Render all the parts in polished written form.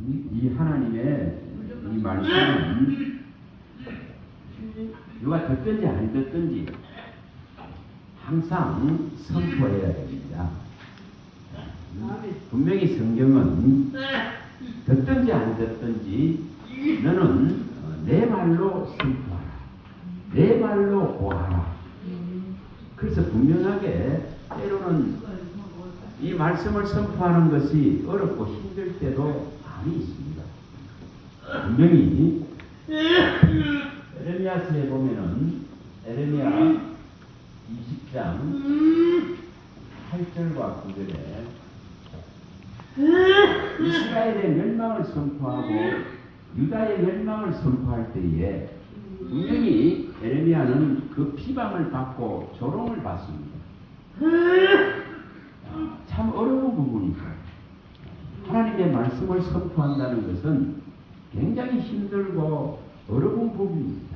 이 하나님의 이 말씀은 누가 듣든지 안 듣든지 항상 선포해야 됩니다. 분명히 성경은 듣든지 안 듣든지 너는 내 말로 선포하라. 내 말로 고하라. 그래서 분명하게 때로는 이 말씀을 선포하는 것이 어렵고 힘들 때도 많이 있습니다. 분명히 에레미야서에 보면은 에레미야 20장 8절과 9절에 이스라엘의 멸망을 선포하고 유다의 멸망을 선포할 때에 분명히 에레미야는 그 비방을 받고 조롱을 받습니다. 참 어려운 부분이죠. 하나님의 말씀을 선포한다는 것은 굉장히 힘들고 어려운 부분입니다.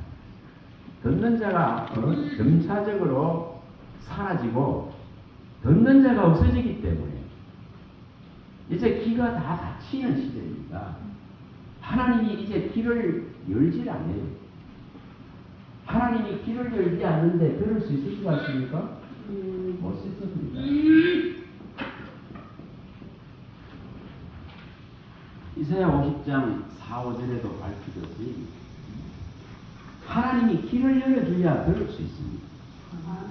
듣는 자가 점차적으로 사라지고 듣는 자가 없어지기 때문에 이제 귀가 다 닫히는 시대입니다. 하나님이 이제 귀를 열질 않아요. 하나님이 귀를 열지 않는데 들을 수 있을 것 같습니까? 못 있습니다. 이사야 50장 4, 5절에도 밝히듯이 하나님이 귀를 열어줘야 들을 수 있습니다.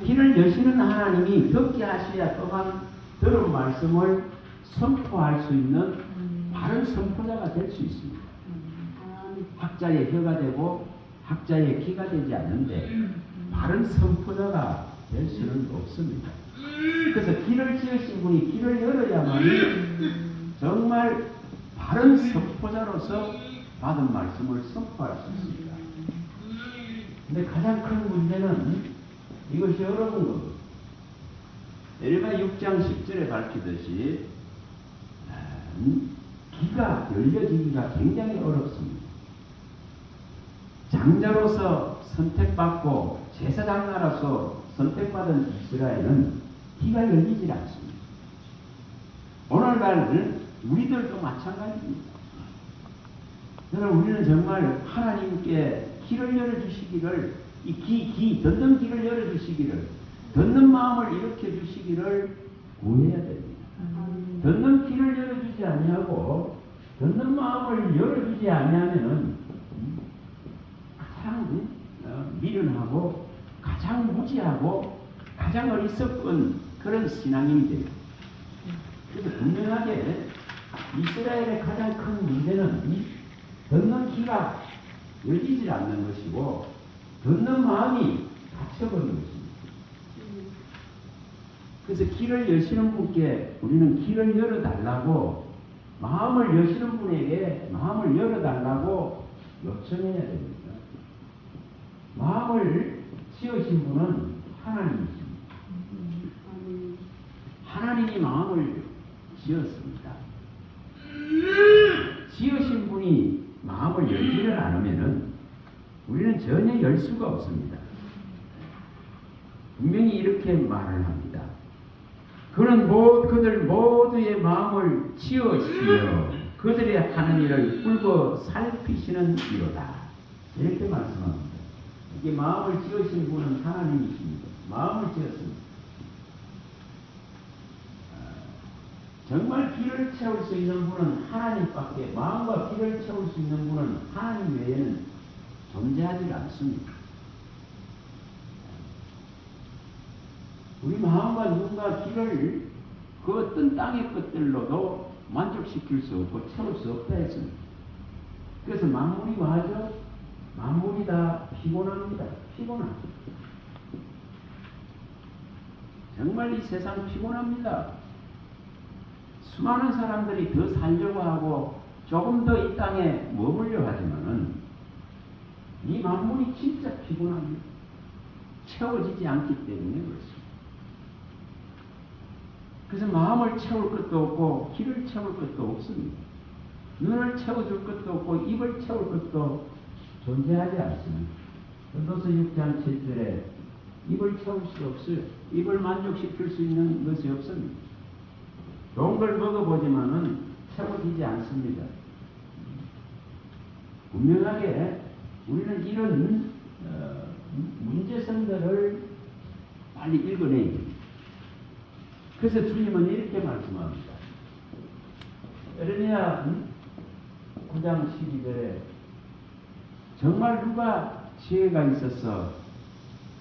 귀를 여시는 하나님이 듣게 하셔야 또한 들은 말씀을 선포할 수 있는 바른 선포자가 될 수 있습니다. 학자의 혀가 되고 학자의 귀가 되지 않는데 바른 선포자가 될 수는 없습니다. 그래서 귀를 지으신 분이 귀를 열어야만이 정말 바른 선포자로서 받은 말씀을 선포할 수 있습니다. 근데 가장 큰 문제는 이것이 어려운 겁니다. 에레미야 6장 10절에 밝히듯이 귀가 열려지기가 굉장히 어렵습니다. 장자로서 선택받고 제사장 나라서 선택받은 이스라엘은 귀가 열리지 않습니다. 오늘날 우리들도 마찬가지입니다. 여러분, 우리는 정말 하나님께 귀를 열어주시기를, 듣는 귀를 열어주시기를, 듣는 마음을 일으켜 주시기를 구해야 됩니다. 듣는 귀를 열어주지 아니하고 듣는 마음을 열어주지 아니하면은 가장 미련하고 가장 무지하고 가장 어리석은 그런 신앙이 됩니다. 그래서 분명하게 이스라엘의 가장 큰 문제는 듣는 귀가 열리지 않는 것이고 듣는 마음이 닫혀버린 것입니다. 그래서 귀를 여시는 분께 우리는 귀를 열어달라고, 마음을 여시는 분에게 마음을 열어달라고 요청해야 됩니다. 마음을 지으신 분은 하나님이십니다. 하나님이 마음을 지었습니다. 지으신 분이 마음을 열지를 않으면은 우리는 전혀 열 수가 없습니다. 분명히 이렇게 말을 합니다. 그는 그들 모두의 마음을 지으시어 그들의 하는 일을 꿀고 살피시는 이로다. 이렇게 말씀합니다. 이게 마음을 지으신 분은 하나님이십니다. 마음을 지었습니다. 정말 귀를 채울 수 있는 분은 하나님밖에, 마음과 귀를 채울 수 있는 분은 하나님 외에는 존재하지 않습니다. 우리 마음과 눈과 귀를 그 어떤 땅의 것들로도 만족시킬 수 없고 채울 수 없다 했습니다. 그래서 만물이 뭐하죠? 만물이 다 피곤합니다. 피곤합니다. 정말 이 세상 피곤합니다. 수많은 사람들이 더 살려고 하고 조금 더 이 땅에 머물려 하지만은 이 만물이 진짜 피곤합니다. 채워지지 않기 때문에 그렇습니다. 그래서 마음을 채울 것도 없고 귀를 채울 것도 없습니다. 눈을 채워줄 것도 없고 입을 채울 것도 존재하지 않습니다. 전도서 6장 7절에 입을 채울 수 없어요. 입을 만족시킬 수 있는 것이 없습니다. 좋은 걸 먹어보지만은 채워지지 않습니다. 분명하게 우리는 이런 문제성들을 빨리 읽어내야 됩니다. 그래서 주님은 이렇게 말씀합니다. 에레미야 9장 12절에 정말 누가 지혜가 있어서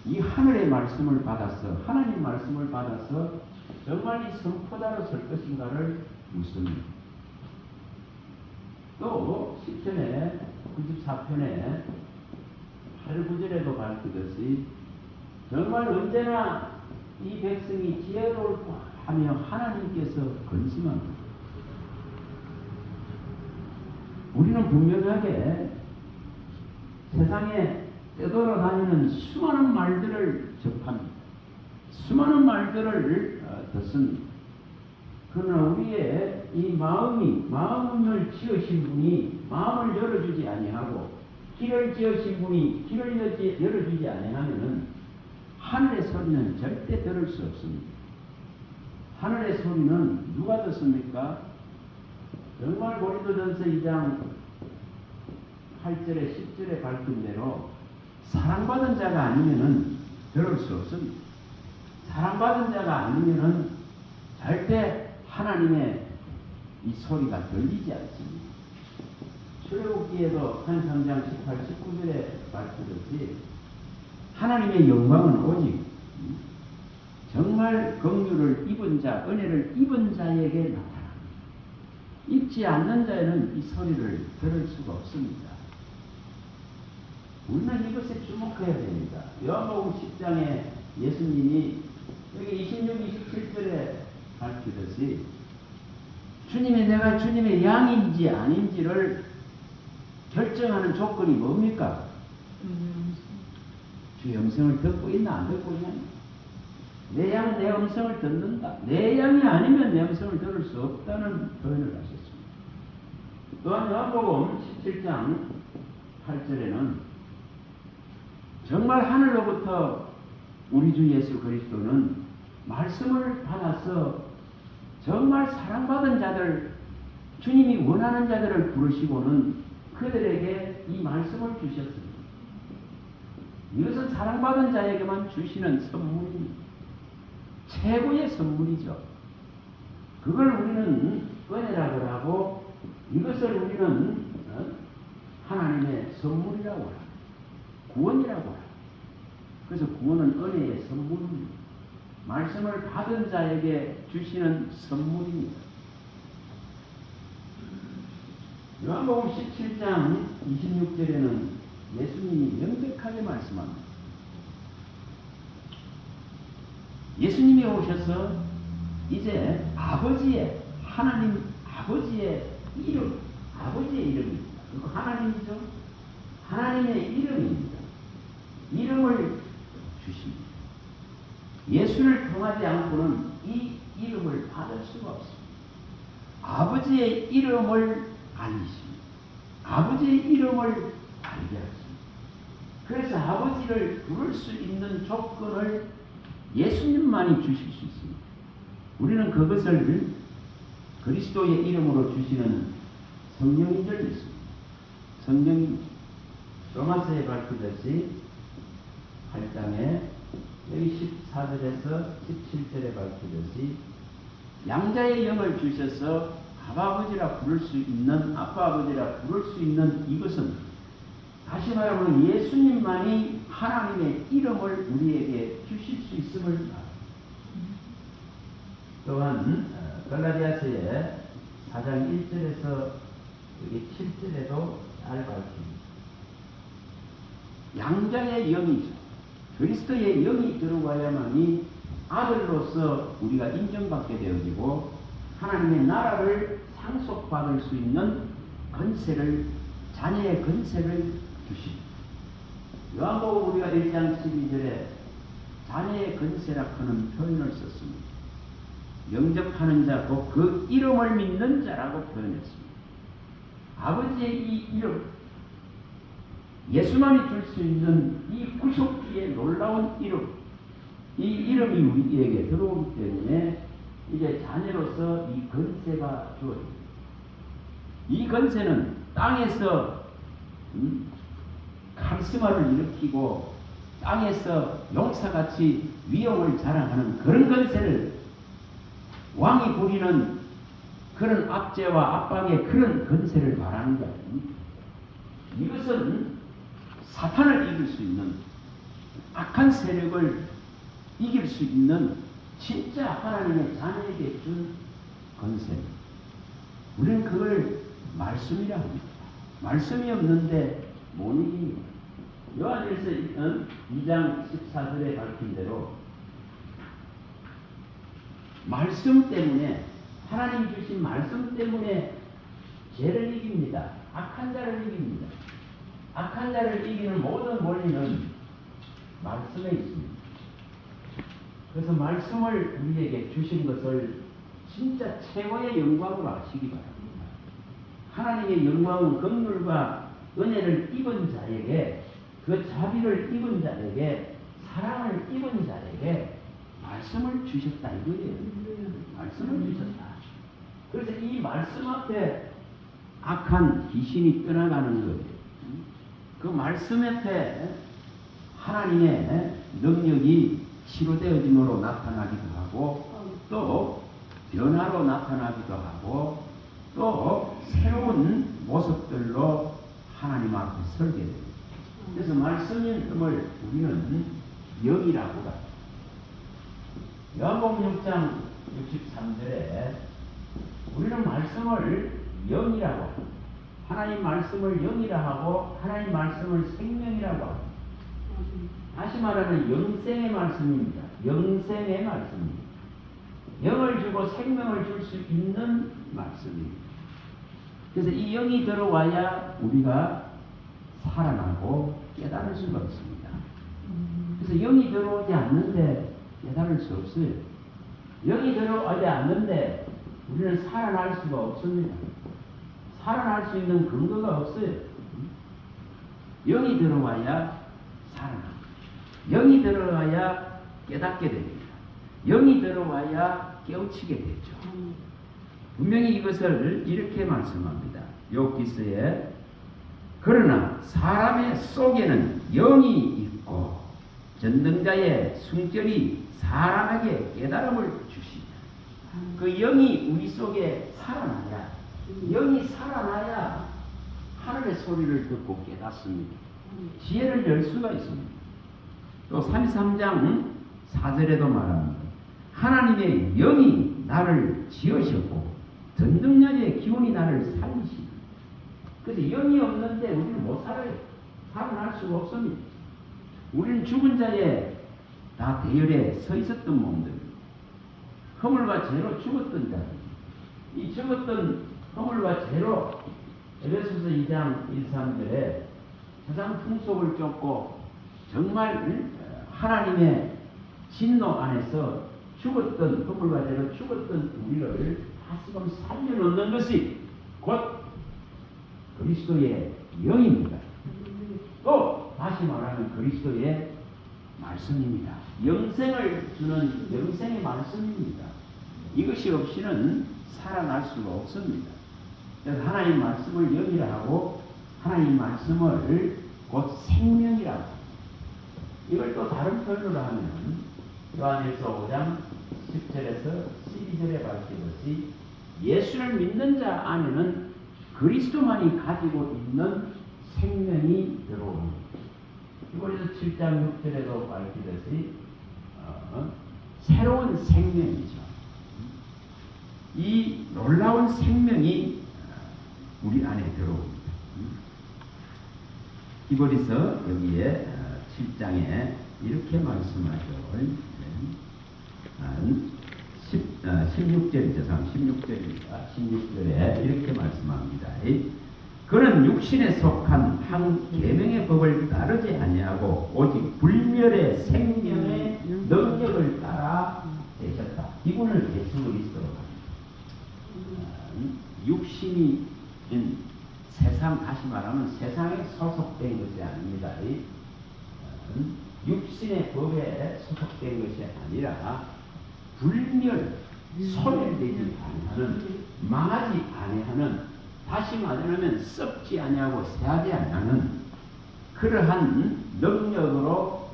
이 하늘의 말씀을 받아서 하나님 말씀을 받아서 정말 이 선포자로 설 것인가를 묻습니다. 또 10편에 94편에 8, 9절에도 밝히듯이 정말 언제나 이 백성이 지혜로울까 하며 하나님께서 건심합니다. 우리는 분명하게 세상에 떠돌아다니는 수많은 말들을 접합니다. 수많은 말들을 듣습니다. 그러나 우리의 이 마음을 지으신 분이 마음을 열어주지 아니하고 길을 지으신 분이 길을 열어주지 아니하면은 하늘의 소리는 절대 들을 수 없습니다. 하늘의 소리는 누가 듣습니까? 정말 고린도전서 2장 8절에 10절에 밝힌 대로 사랑받은 자가 아니면은 들을 수 없습니다. 사랑받은 자가 아니면은 절대 하나님의 이 소리가 들리지 않습니다. 출애굽기에도 한 3장 18, 19절에 밝히듯이 하나님의 영광은 오직 정말 긍휼을 입은 자, 은혜를 입은 자에게 나타납니다. 입지 않는 자에는 이 소리를 들을 수가 없습니다. 우리는 이것에 주목해야 됩니다. 요한복음 10장에 예수님이 여기 26, 27절에 밝히듯이 내가 주님의 양인지 아닌지를 결정하는 조건이 뭡니까? 주의 음성을 듣고 있나 안 듣고 있나? 내 양은 내 음성을 듣는다. 내 양이 아니면 내 음성을 들을 수 없다는 표현을 하셨습니다. 또한 요한복음 17장 8절에는 정말 하늘로부터 우리 주 예수 그리스도는 말씀을 받아서 정말 사랑받은 자들, 주님이 원하는 자들을 부르시고는 그들에게 이 말씀을 주셨습니다. 이것은 사랑받은 자에게만 주시는 선물입니다. 최고의 선물이죠. 그걸 우리는 은혜라고 하고 이것을 우리는 하나님의 선물이라고 합니다. 구원이라고 합니다. 그래서 구원은 은혜의 선물입니다. 말씀을 받은 자에게 주시는 선물입니다. 요한복음 17장 26절에는 예수님이 명백하게 말씀합니다. 예수님이 오셔서 이제 하나님 아버지의 이름입니다. 그거 하나님이죠. 하나님의 이름입니다. 이름을 주십니다. 예수를 통하지 않고는 이 이름을 받을 수가 없습니다. 아버지의 이름을 알리십니다. 아버지의 이름을 알게 하십니다. 그래서 아버지를 부를 수 있는 조건을 예수님만이 주실 수 있습니다. 우리는 그것을 그리스도의 이름으로 주시는 성령인 줄 믿습니다. 성령이 로마서에 밝히듯이 8장에 여기 14절에서 17절에 밝히듯이 양자의 영을 주셔서 아버지라 부를 수 있는 아빠 아버지라 부를 수 있는 이것은 다시 말하면 예수님만이 하나님의 이름을 우리에게 주실 수 있음을 말합니다. 또한 갈라디아서의 4장 1절에서 여기 7절에도 잘 밝힙니다. 양자의 영이죠. 그리스도의 영이 들어와야만이 아들로서 우리가 인정받게 되어지고 하나님의 나라를 상속받을 수 있는 자녀의 건세를 주십니다. 요한복음 우리가 1장 12절에 자녀의 건세라고 하는 표현을 썼습니다. 영접하는 자, 곧 그 이름을 믿는 자라고 표현했습니다. 아버지의 이 이름, 예수만이 줄 수 있는 이 구속주의 놀라운 이름, 이 이름이 우리에게 들어오기 때문에 이제 자녀로서 이 건세가 주어집니다. 이 건세는 땅에서 카리스마를 일으키고 땅에서 용사같이 위엄을 자랑하는 그런 권세를 왕이 부리는 그런 압제와 압박의 그런 권세를 말하는 거예요. 이것은 사탄을 이길 수 있는 악한 세력을 이길 수 있는 진짜 하나님의 자녀에게 준 권세. 우리는 그걸 말씀이라고 합니다. 말씀이 없는데 못 이깁니다. 요한일서 2장 14절에 밝힌 대로 말씀 때문에 하나님 주신 말씀 때문에 죄를 이깁니다. 악한 자를 이깁니다. 악한 자를 이기는 모든 원리는 말씀에 있습니다. 그래서 말씀을 우리에게 주신 것을 진짜 최고의 영광으로 아시기 바랍니다. 하나님의 영광은 긍휼과 은혜를 입은 자에게, 그 자비를 입은 자에게, 사랑을 입은 자에게 말씀을 주셨다 이거예요. 말씀을 주셨다. 그래서 이 말씀 앞에 악한 귀신이 떠나가는 거예요. 그 말씀 앞에 하나님의 능력이 치료되어짐으로 나타나기도 하고, 또 변화로 나타나기도 하고, 또 새로운 모습들로 하나님 앞에 설게 됩니다. 그래서 말씀인 을 우리는 영이라고 합니다. 요한복음 6장 63절에 우리는 말씀을 영이라고 합니다. 하나님 말씀을 영이라 하고 하나님 말씀을 생명이라고 합니다. 다시 말하면 영생의 말씀입니다. 영생의 말씀입니다. 영을 주고 생명을 줄 수 있는 말씀입니다. 그래서 이 영이 들어와야 우리가 살아나고 깨달을 수가 있습니다. 그래서 영이 들어오지 않는데 깨달을 수 없어요. 영이 들어오지 않는데 우리는 살아날 수가 없습니다. 살아날 수 있는 근거가 없어요. 영이 들어와야 살아납니다. 영이 들어와야 깨닫게 됩니다. 영이 들어와야 깨우치게 되죠. 분명히 이것을 이렇게 말씀합니다. 욥기서에 그러나 사람의 속에는 영이 있고 전능자의 숨결이 사람에게 깨달음을 주시다. 그 영이 우리 속에 살아나야, 영이 살아나야 하늘의 소리를 듣고 깨닫습니다. 지혜를 열 수가 있습니다. 또 33장 4절에도 말합니다. 하나님의 영이 나를 지으셨고 전능자의 기운이 나를 살리시다. 그래서 영이 없는데 우리는 못 살아요. 살아날 수가 없습니다. 우리는 죽은 자에 다 대열에 서 있었던 몸들, 허물과 죄로 죽었던 자들, 이 죽었던 허물과 죄로 에베소서 2장 1, 3절에 세상 풍속을 쫓고 정말 하나님의 진노 안에서 죽었던, 허물과 죄로 죽었던 우리를 다시금 살려놓는 것이 곧 그리스도의 영입니다. 또 다시 말하면 그리스도의 말씀입니다. 영생을 주는 영생의 말씀입니다. 이것이 없이는 살아날 수가 없습니다. 그래서 하나님 말씀을 영이라 하고 하나님 말씀을 곧 생명이라고 합니다. 이걸 또 다른 표현으로 하면 요한일서 5장 10절에서 12절에 밝히듯이 예수를 믿는 자 안에는 그리스도만이 가지고 있는 생명이 들어옵니다. 이번에서 7장 6절에도 밝히듯이 새로운 생명이죠. 이 놀라운 생명이 우리 안에 들어옵니다. 히브리서 여기에 7장에 이렇게 말씀하죠. 16절이죠. 16절입니다. 16절에 이렇게 말씀합니다. 그는 육신에 속한 한 계명의 법을 따르지 아니하고 오직 불멸의 생명의 능력을 따라 되셨다. 이분을 예수 그리스도로 합니다. 육신이 세상, 다시 말하면 세상에 소속된 것이 아닙니다. 육신의 법에 소속된 것이 아니라 불멸, 소멸되지 아니하는, 망하지 아니하는 다시 말하면 썩지 아니하고 새하지 아니하는 그러한 능력으로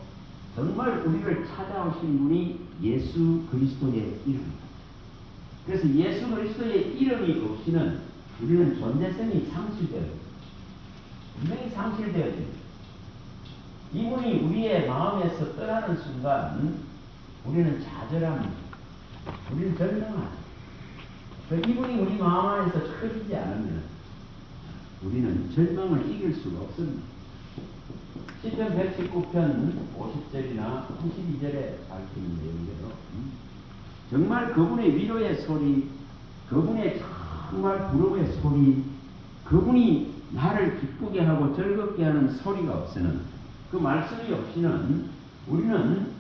정말 우리를 찾아오신 분이 예수 그리스도의 이름입니다. 그래서 예수 그리스도의 이름이 없이는 우리는 존재성이 상실되어요. 분명히 상실되어야 됩니다. 이분이 우리의 마음에서 떠나는 순간 우리는 좌절합니다. 우리는 절망합니다. 이분이 우리 마음 안에서 커지지 않으면 우리는 절망을 이길 수가 없습니다. 시편 119편 50절이나 92절에 밝히는 내용대로 정말 그분의 위로의 소리, 그분의 정말 부름의 소리, 그분이 나를 기쁘게 하고 즐겁게 하는 소리가 없이는, 그 말씀이 없이는 우리는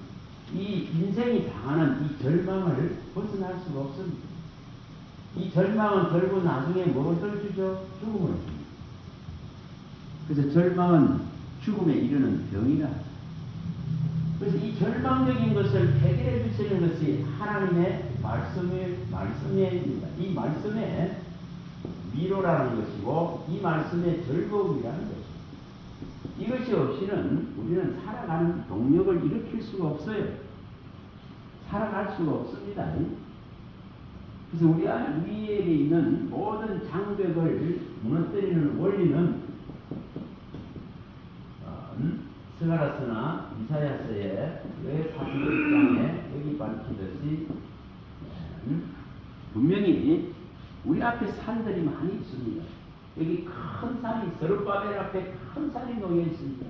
이 인생이 당하는 이 절망을 벗어날 수가 없습니다. 이 절망은 결국 나중에 무엇을 주죠? 죽음을 줍니다. 그래서 절망은 죽음에 이르는 병이다. 그래서 이 절망적인 것을 해결해 주시는 것이 하나님의 말씀입니다. 이 말씀의 위로라는 것이고 이 말씀의 즐거움이라는 것입니다. 이것이 없이는 우리는 살아가는 동력을 일으킬 수가 없어요. 살아갈 수가 없습니다. 그래서 우리에게 있는 모든 장벽을 무너뜨리는 원리는 스가랴서나 이사야서의 41장에 여기 밝히듯이 분명히 우리 앞에 산들이 많이 있습니다. 여기 큰 산이 스룹바벨 앞에 큰 산이 놓여 있습니다.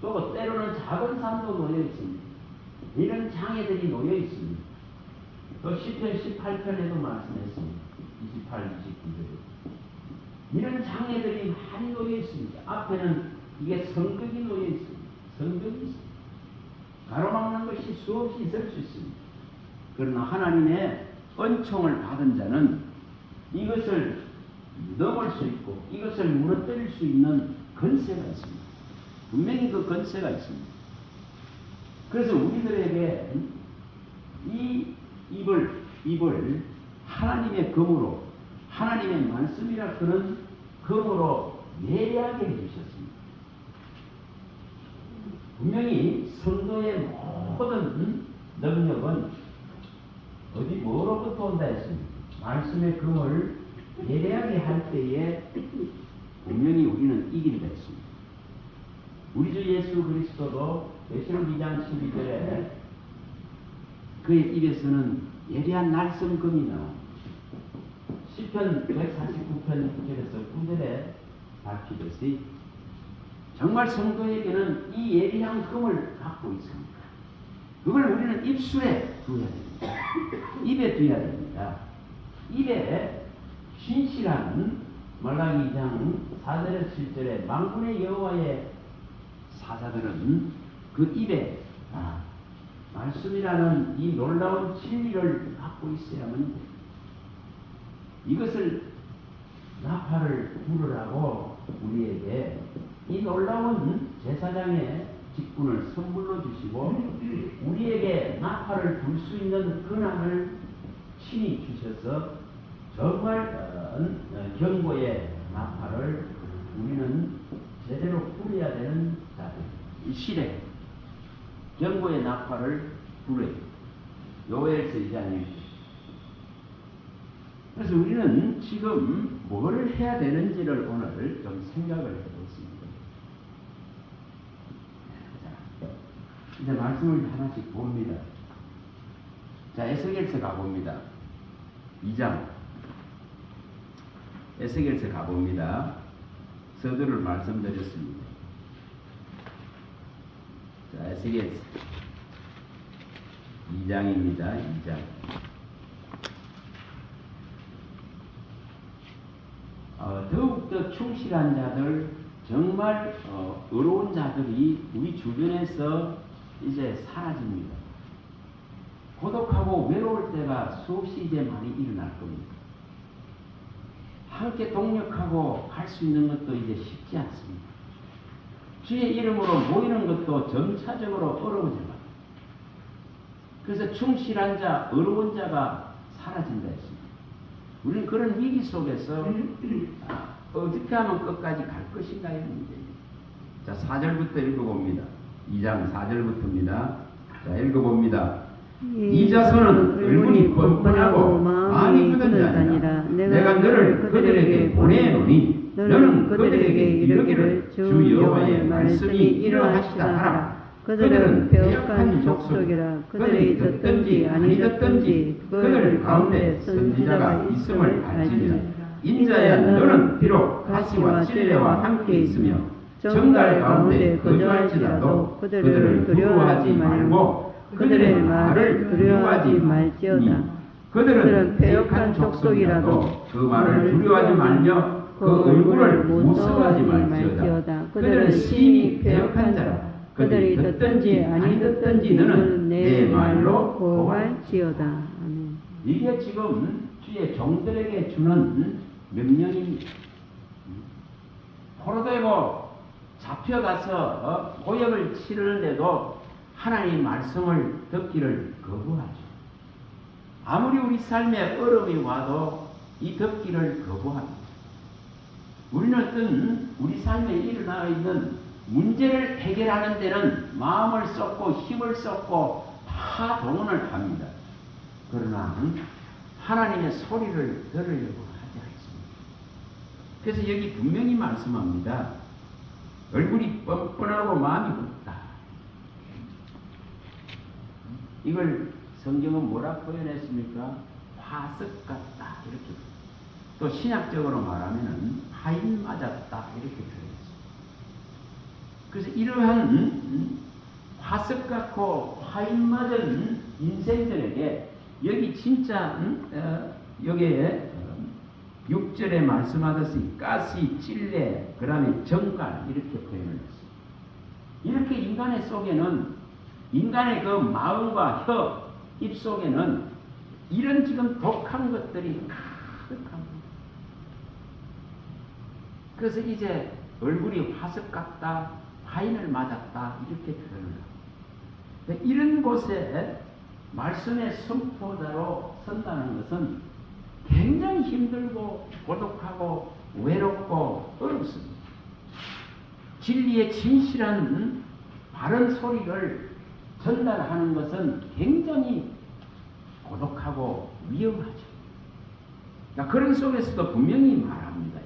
또 때로는 작은 산도 놓여 있습니다. 이런 장애들이 놓여 있습니다. 또 시편 18편에도 말씀했습니다. 28, 29절. 이런 장애들이 많이 놓여 있습니다. 앞에는 이게 성벽이 놓여 있습니다. 성벽이 있습니다. 가로막는 것이 수없이 있을 수 있습니다. 그러나 하나님의 은총을 받은 자는 이것을 넘을 수 있고 이것을 무너뜨릴 수 있는 권세가 있습니다. 분명히 그 권세가 있습니다. 그래서 우리들에게 이 입을 하나님의 검으로, 하나님의 말씀이라 그런 검으로 예리하게 해주셨습니다. 분명히 성도의 모든 능력은 어디 뭐로부터 온다 했습니다. 말씀의 검을 예리하게 할 때에 분명히 우리는 이긴다 했습니다. 우리 주 예수 그리스도도 계시록 2장 12절에 그의 입에서는 예리한 날성검이 나옵니다. 시편 149편 6절에서 9절에 밝히듯이 정말 성도에게는 이 예리한 검을 갖고 있습니다. 그걸 우리는 입술에 두어야 됩니다. 입에 두어야 됩니다. 입에 신실한 말라기 2장 4절에서 7절에 만군의 여호와의 사자들은 그 입에 말씀이라는 이 놀라운 진리를 갖고 있어야만 이것을 나팔을 부르라고 우리에게 이 놀라운 제사장의 직분을 선물로 주시고 우리에게 나팔을 불 수 있는 권한을 친히 주셔서 정말 경고의 나팔을 우리는 제대로 불어야 되는 자들. 이 시대 경고의 나팔을 불어요. 요엘서 2장에. 그래서 우리는 지금 뭘 해야 되는지를 오늘 좀 생각을 해보겠습니다. 자, 이제 말씀을 하나씩 봅니다. 자, 에스겔서 가봅니다. 2장. 에스겔서 가봅니다. 서두를 말씀드렸습니다. 자, 에스겔서 2장입니다. 2장. 더욱더 충실한 자들, 정말 의로운 자들이 우리 주변에서 이제 사라집니다. 고독하고 외로울 때가 수없이 이제 많이 일어날 겁니다. 함께 동력하고 갈 수 있는 것도 이제 쉽지 않습니다. 주의 이름으로 모이는 것도 점차적으로 어려워집니다. 그래서 충실한 자, 의로운 자가 사라진다 했습니다. 우리는 그런 위기 속에서 어떻게 하면 끝까지 갈 것인가의 문제입니다. 자, 4절부터 읽어봅니다. 2장 4절부터입니다. 자, 읽어봅니다. 이 자손은 얼굴이 뻔뻔하고 마음이 굳은 자니라. 내가 너를 그들에게 보내노니 너는 그들에게 이르기를 주 여호와의 말씀이 이러하시다 하라. 그들은 배역한 족속이라. 그들이 듣든지 아니 듣든지 그들 가운데 선지자가 있음을 알지니라. 인자야, 너는 비록 가시와 찔레와 함께 있으며 정갈 가운데 거주할지라도 그들을 두려워하지 말고 그들의 말을 두려워하지 말지어다. 그들은 배역한 족속이라도 그 말을 두려워하지 말며 그 얼굴을 무서워하지 말지어다. 그들은 심히 배역한 자라. 그들이 듣든지 아니 듣든지 너는 내 말로 고할지어다. 아멘. 이게 지금 주의 종들에게 주는 명령입니다. 포로되고 잡혀가서 고역을 치르는데도 하나님의 말씀을 듣기를 거부하죠. 아무리 우리 삶에 어려움이 와도 이 듣기를 거부합니다. 우리는 어떤 우리 삶에 일어나 있는 문제를 해결하는 데는 마음을 쏟고 힘을 쏟고 다 동원을 합니다. 그러나 하나님의 소리를 들으려고 하지 않습니다. 그래서 여기 분명히 말씀합니다. 얼굴이 뻔뻔하고 마음이 굳다. 이걸 성경은 뭐라 표현했습니까? 화석 같다. 이렇게. 또 신약적으로 말하면은 화인 맞았다. 이렇게 표현했습니다. 그래서 이러한 화석 같고 화인 맞은 인생들에게 여기 진짜 여기에 6절에 말씀하듯이 가시, 찔레, 그 다음에 정갈 이렇게 표현을 했어요. 이렇게 인간의 속에는 인간의 그 마음과 혀, 입 속에는 이런 지금 독한 것들이 가득합니다. 그래서 이제 얼굴이 화석 같다, 화인을 맞았다 이렇게 표현을 합니다. 이런 곳에 말씀의 선포자로 선다는 것은 굉장히 힘들고 고독하고 외롭고 어렵습니다. 진리의 진실한 바른 소리를 전달하는 것은 굉장히 고독하고 위험하죠. 그러니까 그런 속에서도 분명히 말합니다.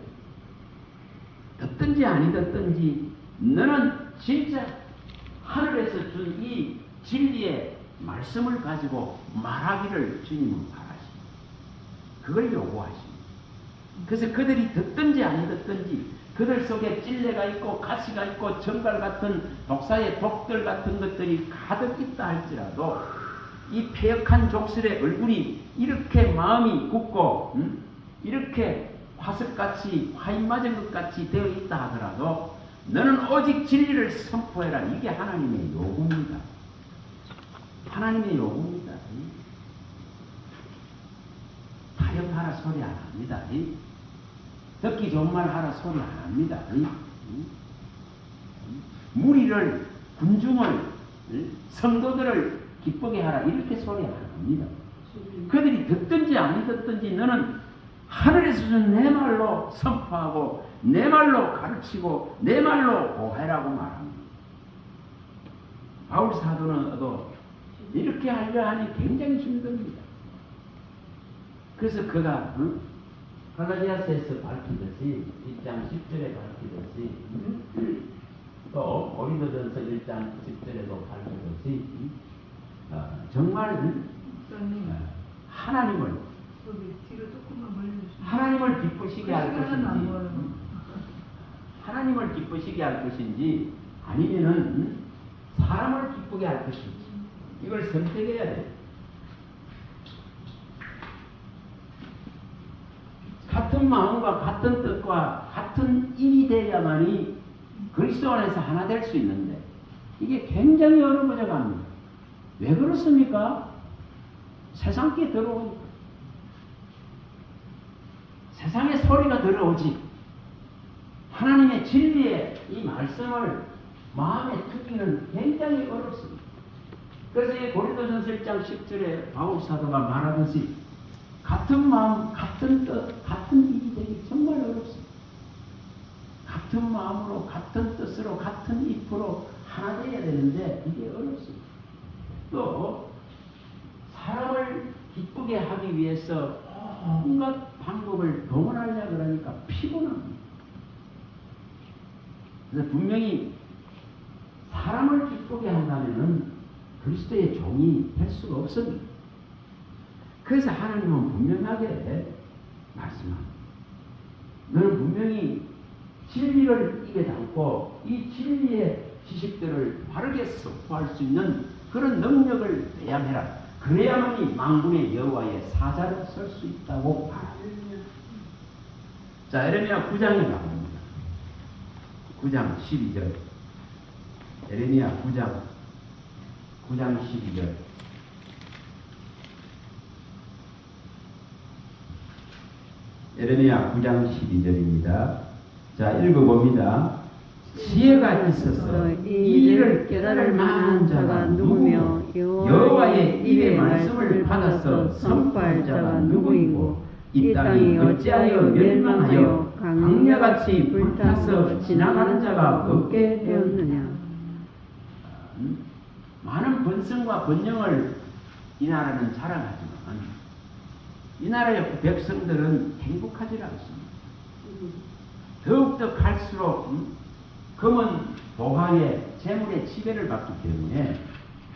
듣든지 아니 듣든지 너는 진짜 하늘에서 준 이 진리의 말씀을 가지고 말하기를 주님은 바라십니다. 그걸 요구하십니다. 그래서 그들이 듣든지 아니 듣든지 그들 속에 찔레가 있고 가시가 있고 정갈 같은 독사의 독들 같은 것들이 가득 있다 할지라도 이 패역한 족술의 얼굴이 이렇게 마음이 굳고 이렇게 화석같이 화인 맞은 것 같이 되어 있다 하더라도 너는 오직 진리를 선포해라. 이게 하나님의 요구입니다. 하나님의 요구입니다. 타협하라 소리 안 합니다. 듣기 좋은 말 하라 소리 안 합니다. 무리를, 군중을, 성도들을 기쁘게 하라 이렇게 소리 안 합니다. 그들이 듣든지 아니 듣든지 너는 하늘에서 준 내 말로 선포하고 내 말로 가르치고 내 말로 고해라고 말합니다. 바울 사도는 이렇게 하려 하니 굉장히 힘듭니다. 그래서 그가 갈라디아서에서 밝히듯이 1장 10절에 밝히듯이 또 고린도전서 1장 10절에도 밝히듯이 정말 하나님을 기쁘시게 할 것인지 하나님을 기쁘시게 할 것인지 아니면은 사람을 기쁘게 할 것인지 이걸 선택해야 돼요. 같은 마음과 같은 뜻과 같은 일이 되야만이 그리스도 안에서 하나 될 수 있는데 이게 굉장히 어려워져 갑니다. 왜 그렇습니까? 세상께 들어오니까 세상의 소리가 들어오지 하나님의 진리의 이 말씀을 마음에 듣기는 굉장히 어렵습니다. 그래서 이 고린도전서 1장 10절에 바울 사도가 말하듯이 같은 마음, 같은 뜻, 같은 일이 되기 정말 어렵습니다. 같은 마음으로, 같은 뜻으로, 같은 입으로 하나 되어야 되는데 이게 어렵습니다. 또 사람을 기쁘게 하기 위해서 온갖 방법을 동원하려 그러니까 피곤합니다. 그래서 분명히 사람을 기쁘게 한다면은 그리스도의 종이 될 수가 없습니다. 그래서 하나님은 분명하게 말씀합니다. 너는 분명히 진리를 입에 담고 이 진리의 지식들을 바르게 선포할 수 있는 그런 능력을 배양해라. 그래야만이 만군의 여호와의 사자로 설 수 있다고 말합니다. 자, 에레미야 9장에 가봅니다. 9장 12절. 에레미야 9장 12절. 에레미야 9장 12절입니다. 자, 읽어봅니다. 지혜가 있어서 이 일을 깨달을 만한 자가 누구며 여호와의 입의 말씀을 받아서 선포할 자가 누구이고 이 땅이 어찌하여 멸망하여 강야같이 불타서 지나가는 자가 없게 되었느냐. 많은 번성과 번영을 이 나라는 자랑하지만 이 나라의 백성들은 행복하지 않습니다. 더욱더 갈수록 금은 보화의 재물의 지배를 받기 때문에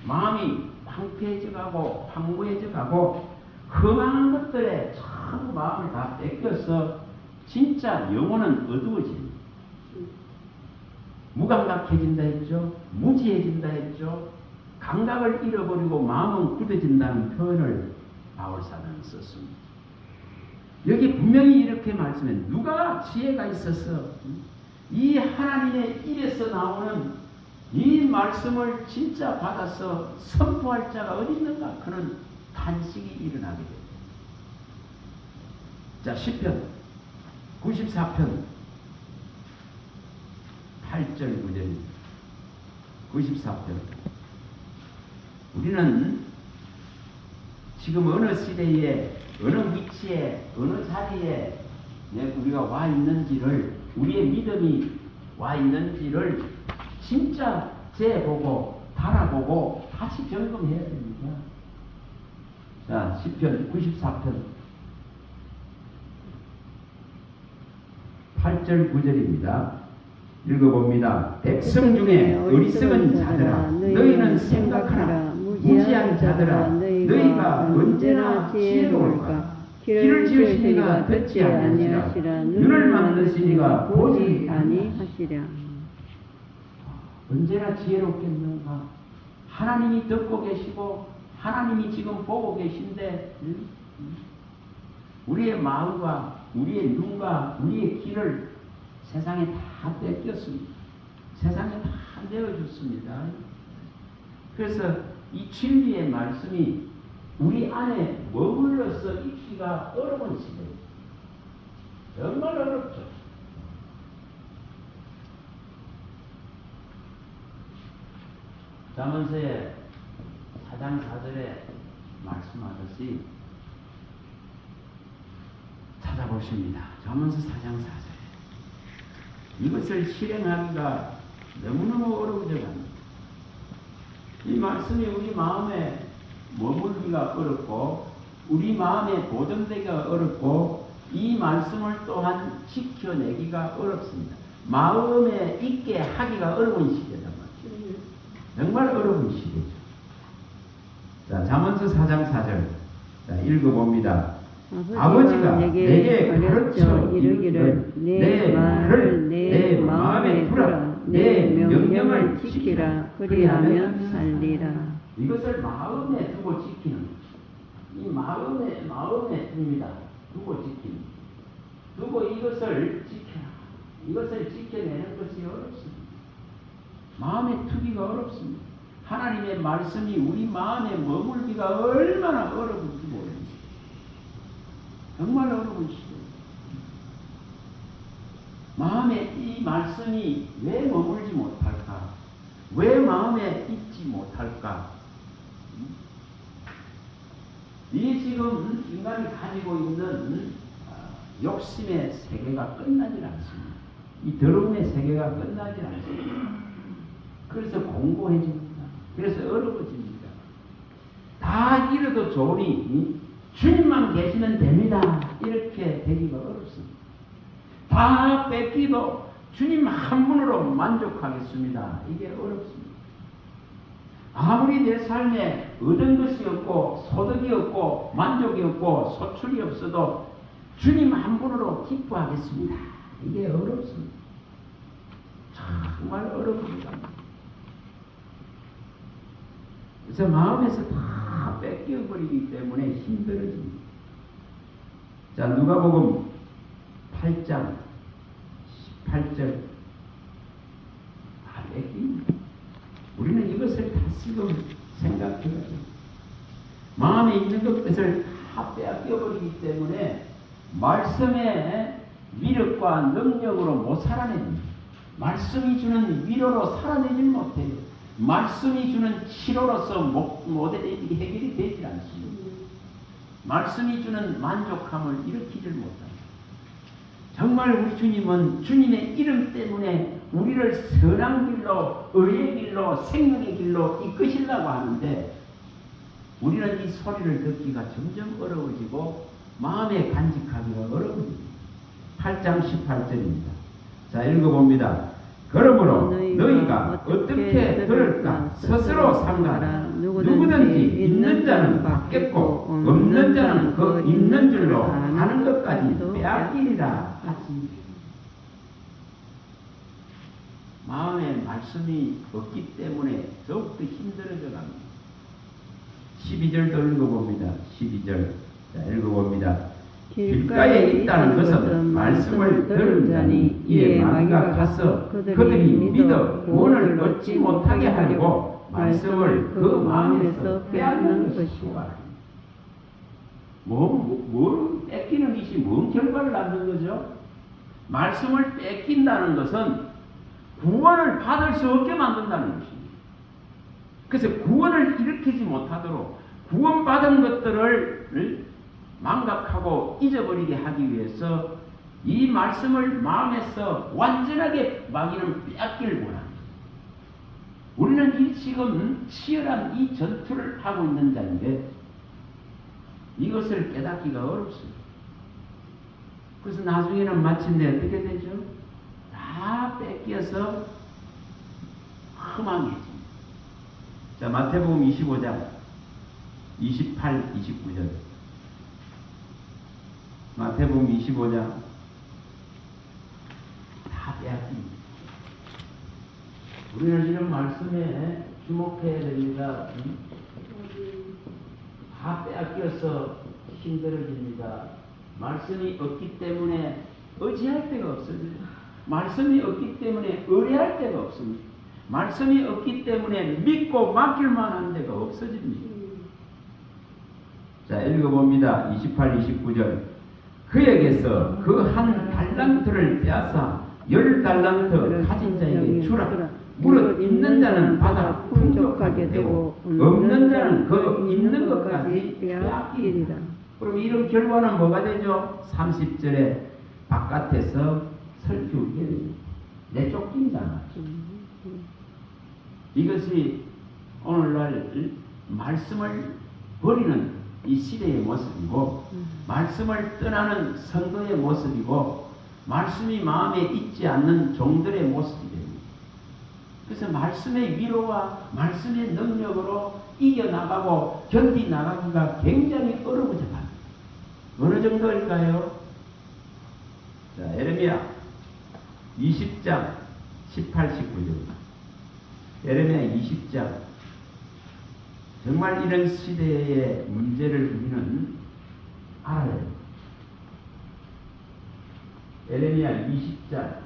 마음이 황폐해져가고 황무해져가고 험한 것들에 전부 마음을 다 뺏겨서 진짜 영혼은 어두워집니다. 무감각해진다 했죠. 무지해진다 했죠. 감각을 잃어버리고 마음은 굳어진다는 표현을 바울사도는 썼습니다. 여기 분명히 이렇게 말씀해. 누가 지혜가 있어서 이 하나님의 입에서 나오는 이 말씀을 진짜 받아서 선포할 자가 어디 있는가? 그런 탄식이 일어나게 됩니다. 자, 시편 94편 8절 9절입니다. 94편. 우리는 지금 어느 시대에, 어느 위치에, 어느 자리에 우리가 와 있는지를, 우리의 믿음이 와 있는지를 진짜 재보고 달아보고 다시 점검해야 됩니다. 자, 시편 94편 8절 9절입니다. 읽어봅니다. 백성 중에 어리석은 자들아, 너희는 생각하라. 무지한 자들아, 너희가 언제나 지혜로울까? 길을 지으시니가 듣지 아니하시라. 눈을 만드시니가 보지 아니하시랴. 언제나 지혜롭겠는가? 하나님이 듣고 계시고 하나님이 지금 보고 계신데 우리의 마음과 우리의 눈과 우리의 귀를 세상에 다 뺏겼습니다. 세상에 다 내어줬습니다. 그래서 이 진리의 말씀이 우리 안에 머물러서 있기가 어려운 시대예요. 정말 어렵죠. 잠언서의 4장 4절에 말씀하듯이 찾아보십니다. 잠언서 4장 4절. 이것을 실행하기가 너무너무 어려워져 갑니다. 이 말씀이 우리 마음에 머물기가 어렵고 우리 마음에 보존되기가 어렵고 이 말씀을 또한 지켜내기가 어렵습니다. 마음에 있게 하기가 어려운 시대단 말이에요. 정말 어려운 시대죠. 자, 잠언서 4장 4절. 자, 읽어봅니다. 아버지가 내게 가르쳐 이르기를 내 말을 내 마음에 두라. 내 명령을 지키라. 그리하면 살리라. 이것을 마음에 두고 지키는, 이 마음에 둡니다. 두고 지키는. 두고 이것을 지켜라. 이것을 지켜내는 것이 어렵습니다. 마음에 두기가 어렵습니다. 하나님의 말씀이 우리 마음에 머물기가 얼마나 어려운지 모릅니다. 정말 어려운 시대입니다. 마음에 이 말씀이 왜 머물지 못할까? 왜 마음에 있지 못할까? 이 지금 인간이 가지고 있는 욕심의 세계가 끝나질 않습니다. 이 더러움의 세계가 끝나질 않습니다. 그래서 공고해집니다. 그래서 어려워집니다. 다 이래도 좋으니 주님만 계시면 됩니다. 이렇게 되기가 어렵습니다. 다 뺏기도 주님 한 분으로 만족하겠습니다. 이게 어렵습니다. 아무리 내 삶에 얻은 것이 없고 소득이 없고 만족이 없고 소출이 없어도 주님 한 분으로 기뻐하겠습니다. 이게 어렵습니다. 정말 어렵습니다. 그래서 마음에서 다 뺏겨버리기 때문에 힘들어집니다. 자, 누가복음 8장 18절 다 뺏깁니다. 우리는 이것을 다시금 생각해야 돼요. 마음에 있는 것을 다 빼앗겨버리기 때문에 말씀의 위력과 능력으로 못 살아냅니다. 말씀이 주는 위로로 살아내질 못해요. 말씀이 주는 치료로서 해결이 되질 않습니다. 말씀이 주는 만족함을 일으키질 못합니다. 정말 우리 주님은 주님의 이름 때문에 우리를 선한 길로, 의의 길로, 생명의 길로 이끄시려고 하는데 우리는 이 소리를 듣기가 점점 어려워지고 마음에 간직하기가 어려워집니다. 8장 18절입니다. 자, 읽어봅니다. 그러므로 너희가 어떻게 들을까 스스로 삼가라. 누구든지 있는 자는 받겠고 없는 자는 그 있는 줄로 하는 것까지 빼앗기리라 하십니다. 마음에 말씀이 없기 때문에 더욱더 힘들어져 갑니다. 12절도 읽어봅니다. 12절. 자, 읽어봅니다. 길가에 있다는 것은 말씀을 들은 자니 이에 마귀가 가서 그들이 믿어 구원을 얻지 못하게 하려고 말씀을 그 마음에서 빼앗는 것이다. 뭘 뺏기는 것이 뭔 결과를 낳는 거죠? 말씀을 뺏긴다는 것은 구원을 받을 수 없게 만든다는 것입니다. 그래서 구원을 일으키지 못하도록 구원받은 것들을 망각하고 잊어버리게 하기 위해서 이 말씀을 마음에서 완전하게 마귀는 빼앗기를 원합니다. 우리는 이 지금 치열한 이 전투를 하고 있는 자인데 이것을 깨닫기가 어렵습니다. 그래서 나중에는 마침내 어떻게 되죠? 다 뺏겨서 허망해집니다. 자, 마태복음 25장 28, 29절. 마태복음 25장 다 빼앗깁니다. 우리는 이런 말씀에 주목해야 됩니다. 다 빼앗겨서 힘들어집니다. 말씀이 없기 때문에 의지할 데가 없습니다. 말씀이 없기 때문에 의뢰할 데가 없습니다. 말씀이 없기 때문에 믿고 맡길 만한 데가 없어집니다. 자, 읽어봅니다. 28, 29절. 그에게서 그 한 달란트를 빼앗아 10달란트 가진 자에게 주라. 무릇 있는 자는 받아 풍족하게 되고 없는 자는 그 있는 것까지 빼앗기리라. 그럼 이런 결과는 뭐가 되죠? 30절에 바깥에서 설키우게 됩니다. 내쫓긴잖아. 이것이 오늘날 말씀을 버리는 이 시대의 모습이고 말씀을 떠나는 성도의 모습이고 말씀이 마음에 있지 않는 종들의 모습이 됩니다. 그래서 말씀의 위로와 말씀의 능력으로 이겨나가고 견디나가기가 굉장히 어려워져 갑니다. 어느 정도일까요? 자, 에레미야 20장 18, 19절. 에레미야 20장. 정말 이런 시대의 문제를 우리는 알아야 됩니다. 에레미야 20장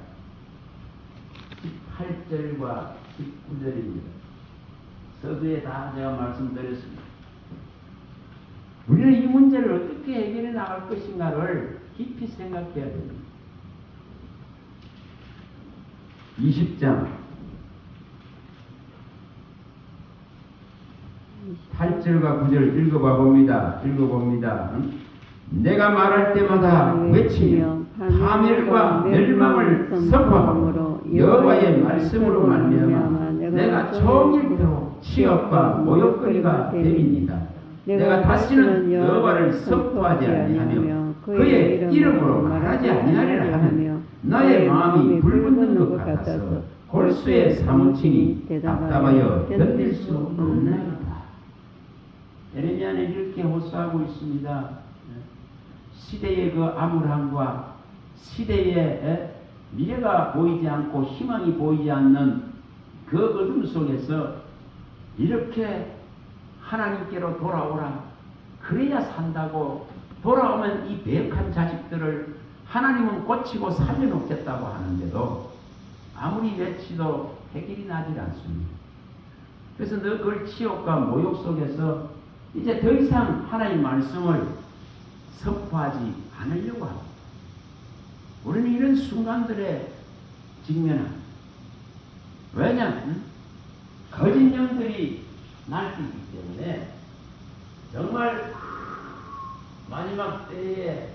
18절과 19절입니다. 서두에 다 제가 말씀드렸습니다. 우리는 이 문제를 어떻게 해결해 나갈 것인가를 깊이 생각해야 됩니다. 20장 8절 8절과 9절 읽어봅니다. 내가 말할 때마다 외치며 파멸과 멸망을 선포하므로 여호와의 말씀으로 말미암아 내가 종일토록 치욕과 모욕거리가 됨이니이다. 내가 다시는 여호와를 선포하지 아니하며 그의 이름으로 말하지 아니하리라 하면 나의 마음이 불붙는 것 같아서 골수에 사무치니 답답하여 견딜 수 없나이다. 예레미야는 이렇게 호소하고 있습니다. 시대의 그 암울함과 시대의 미래가 보이지 않고 희망이 보이지 않는 그 어둠 속에서 이렇게 하나님께로 돌아오라. 그래야 산다고 돌아오면 이 배역한 자식들을 하나님은 고치고 살려놓겠다고 하는데도 아무리 외치도 해결이 나질 않습니다. 그래서 늘 그 치욕과 모욕 속에서 이제 더 이상 하나님 말씀을 선포하지 않으려고 합니다. 우리는 이런 순간들에 직면합니다. 왜냐? 거짓 영들이 날뛰기 때문에 정말 마지막 때에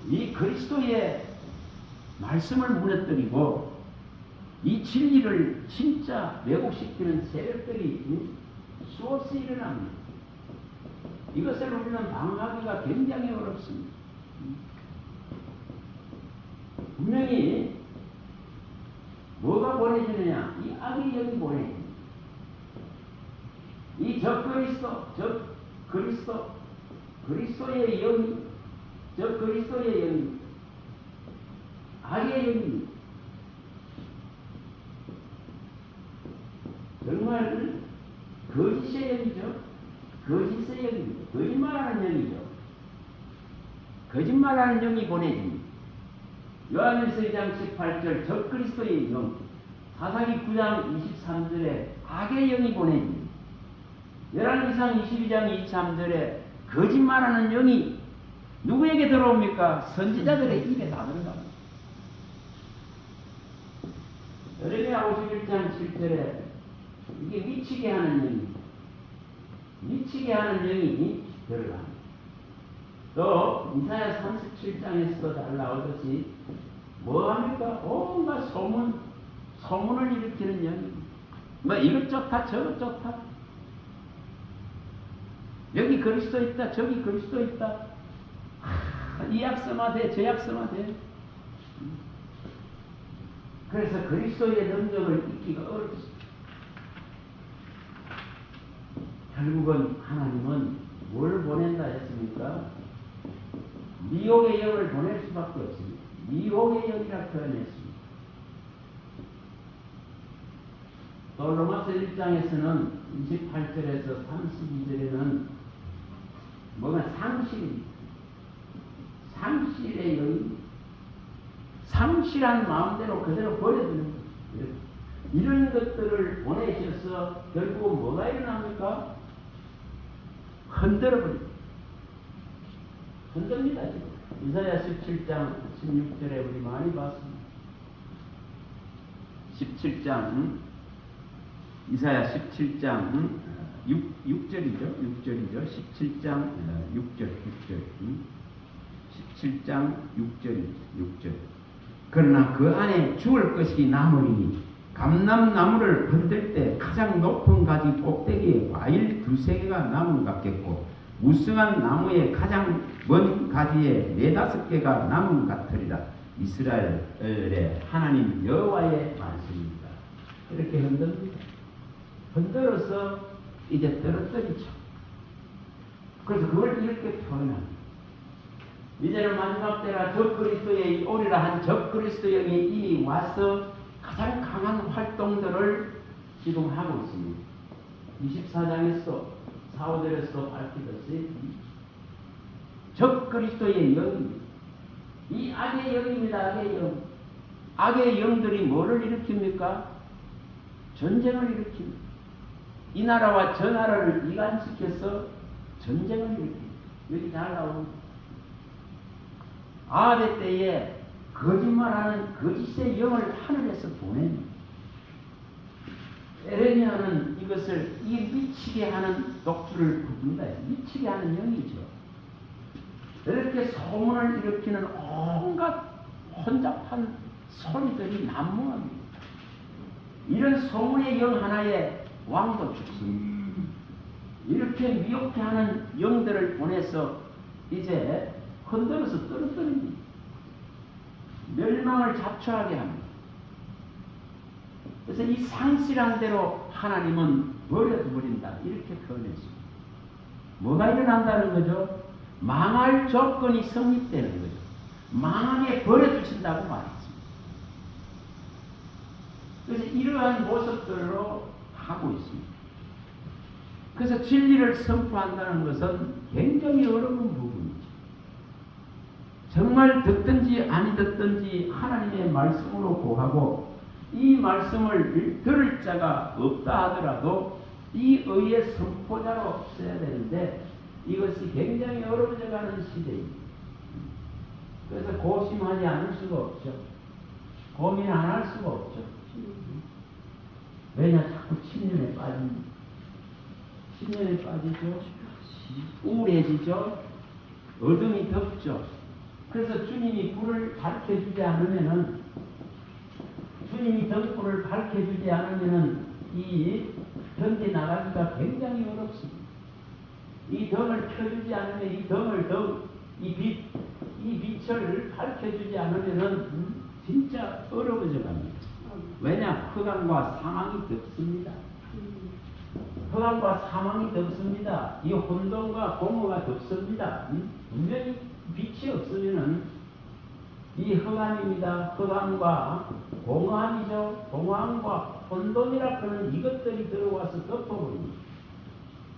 이 그리스도의 말씀을 무너뜨리고 이 진리를 진짜 왜곡시키는 세력들이 수없이 일어납니다. 이것을 우리는 방어하기가 굉장히 어렵습니다. 분명히 뭐가 보내지느냐? 이 악의 영이 보내집니다. 이 그리스도의 영이, 그리스도의 영이 악의 영입니다. 정말 거짓의 영이죠. 거짓의 영입니다. 거짓말하는 영이죠. 거짓말하는 영이 보내집니다. 요한일서 2장 18절 적그리스도의 영, 사사기 9장 23절에 악의 영이 보내집니다. 열왕기상 22장 23절에 거짓말하는 영이 누구에게 들어옵니까? 선지자들의 입에 다 들어갑니다. 예레미야 51장 7절에 이게 미치게 하는 영입니다. 미치게 하는 영이 들어갑니다. 또 이사야 37장에서도 잘 나오듯이 뭐합니까? 온갖 소문을 일으키는 영입니다. 뭐 이것 좋다 저것 좋다, 여기 그리스도 있다 저기 그리스도 있다, 이 약성화돼 저 약성화돼. 그래서 그리스도의 능력을 잊기가 어렵습니다. 결국은 하나님은 뭘 보낸다 했습니까? 미혹의 영을 보낼 수밖에 없습니다. 미혹의 영이라 표현했습니다. 또 로마서 1장에서는 28절에서 32절에는 뭐가 상실입니다. 상실의 영입니다. 상실한 마음대로 그대로 버려두는 거예요. 이런 것들을 보내셔서 결국은 뭐가 일어납니까? 흔들어버립니다. 흔듭니다. 지금 이사야 17장 16절에 우리 많이 봤습니다. 17장 이사야 17장 6절이죠. 17장 6절 17장 6절. 그러나 그 안에 죽을 것이 남으리니 감람나무를 흔들 때 가장 높은 가지 꼭대기에 과일 2-3개가 남은 것 같겠고 무성한 나무의 가장 먼 가지에 4-5개가 남은 것 같으리라. 이스라엘의 하나님 여호와의 말씀입니다. 이렇게 흔듭니다. 흔들어서 이제 떨어뜨리죠. 그래서 그걸 이렇게 표현합니다. 이제는 마지막 때라 적그리스도의 오리라 한 적그리스도의 영이 이미 와서 가장 강한 활동들을 지금 하고 있습니다. 24장에서 4~5절에서 밝히듯이 적그리스도의 영입니다. 이 악의 영입니다. 악의 영. 악의 영들이 뭐를 일으킵니까? 전쟁을 일으킵니다. 이 나라와 저 나라를 이간시켜서 전쟁을 일으킵니다. 여기 잘 나옵니다. 아합의 때에 거짓말하는 거짓의 영을 하늘에서 보냅니다. 에레미야는 이것을 이 미치게 하는 독주를 부른다. 미치게 하는 영이죠. 이렇게 소문을 일으키는 온갖 혼잡한 소리들이 난무합니다. 이런 소문의 영 하나에 왕도 죽습니다. 이렇게 미혹해 하는 영들을 보내서 이제 흔들어서 떨어뜨립니다. 멸망을 자초하게 합니다. 그래서 이 상실한 대로 하나님은 버려버린다. 이렇게 표현했습니다. 뭐가 일어난다는 거죠? 망할 조건이 성립되는 거죠. 망하게 버려주신다고 말했습니다. 그래서 이러한 모습들로 하고 있습니다. 그래서 진리를 선포한다는 것은 굉장히 어려운 부분이죠. 정말 듣든지 아니 듣든지 하나님의 말씀으로 고하고 이 말씀을 들을 자가 없다 하더라도 이 의의 선포자로 써야 되는데 이것이 굉장히 어려워져 가는 시대입니다. 그래서 고심하지 않을 수가 없죠. 고민 안 할 수가 없죠. 왜냐 자꾸 침륜에 빠집니다. 침륜에 빠지죠. 우울해지죠. 어둠이 덮죠. 그래서 주님이 불을 밝혀주지 않으면은 주님이 등불을 밝혀주지 않으면은 이 견디 나가기가 굉장히 어렵습니다. 이 등을 켜주지 않으면 이 빛을 밝혀주지 않으면은 진짜 어려워져 갑니다. 왜냐? 흑암과 사망이 덮습니다. 흑암과 사망이 덮습니다. 이 혼돈과 공허가 덮습니다. 분명히 빛이 없으면은 이 흑암입니다. 흑암과 공허함이죠. 공허함과 혼돈이라 하는 이것들이 들어와서 덮어버립니다.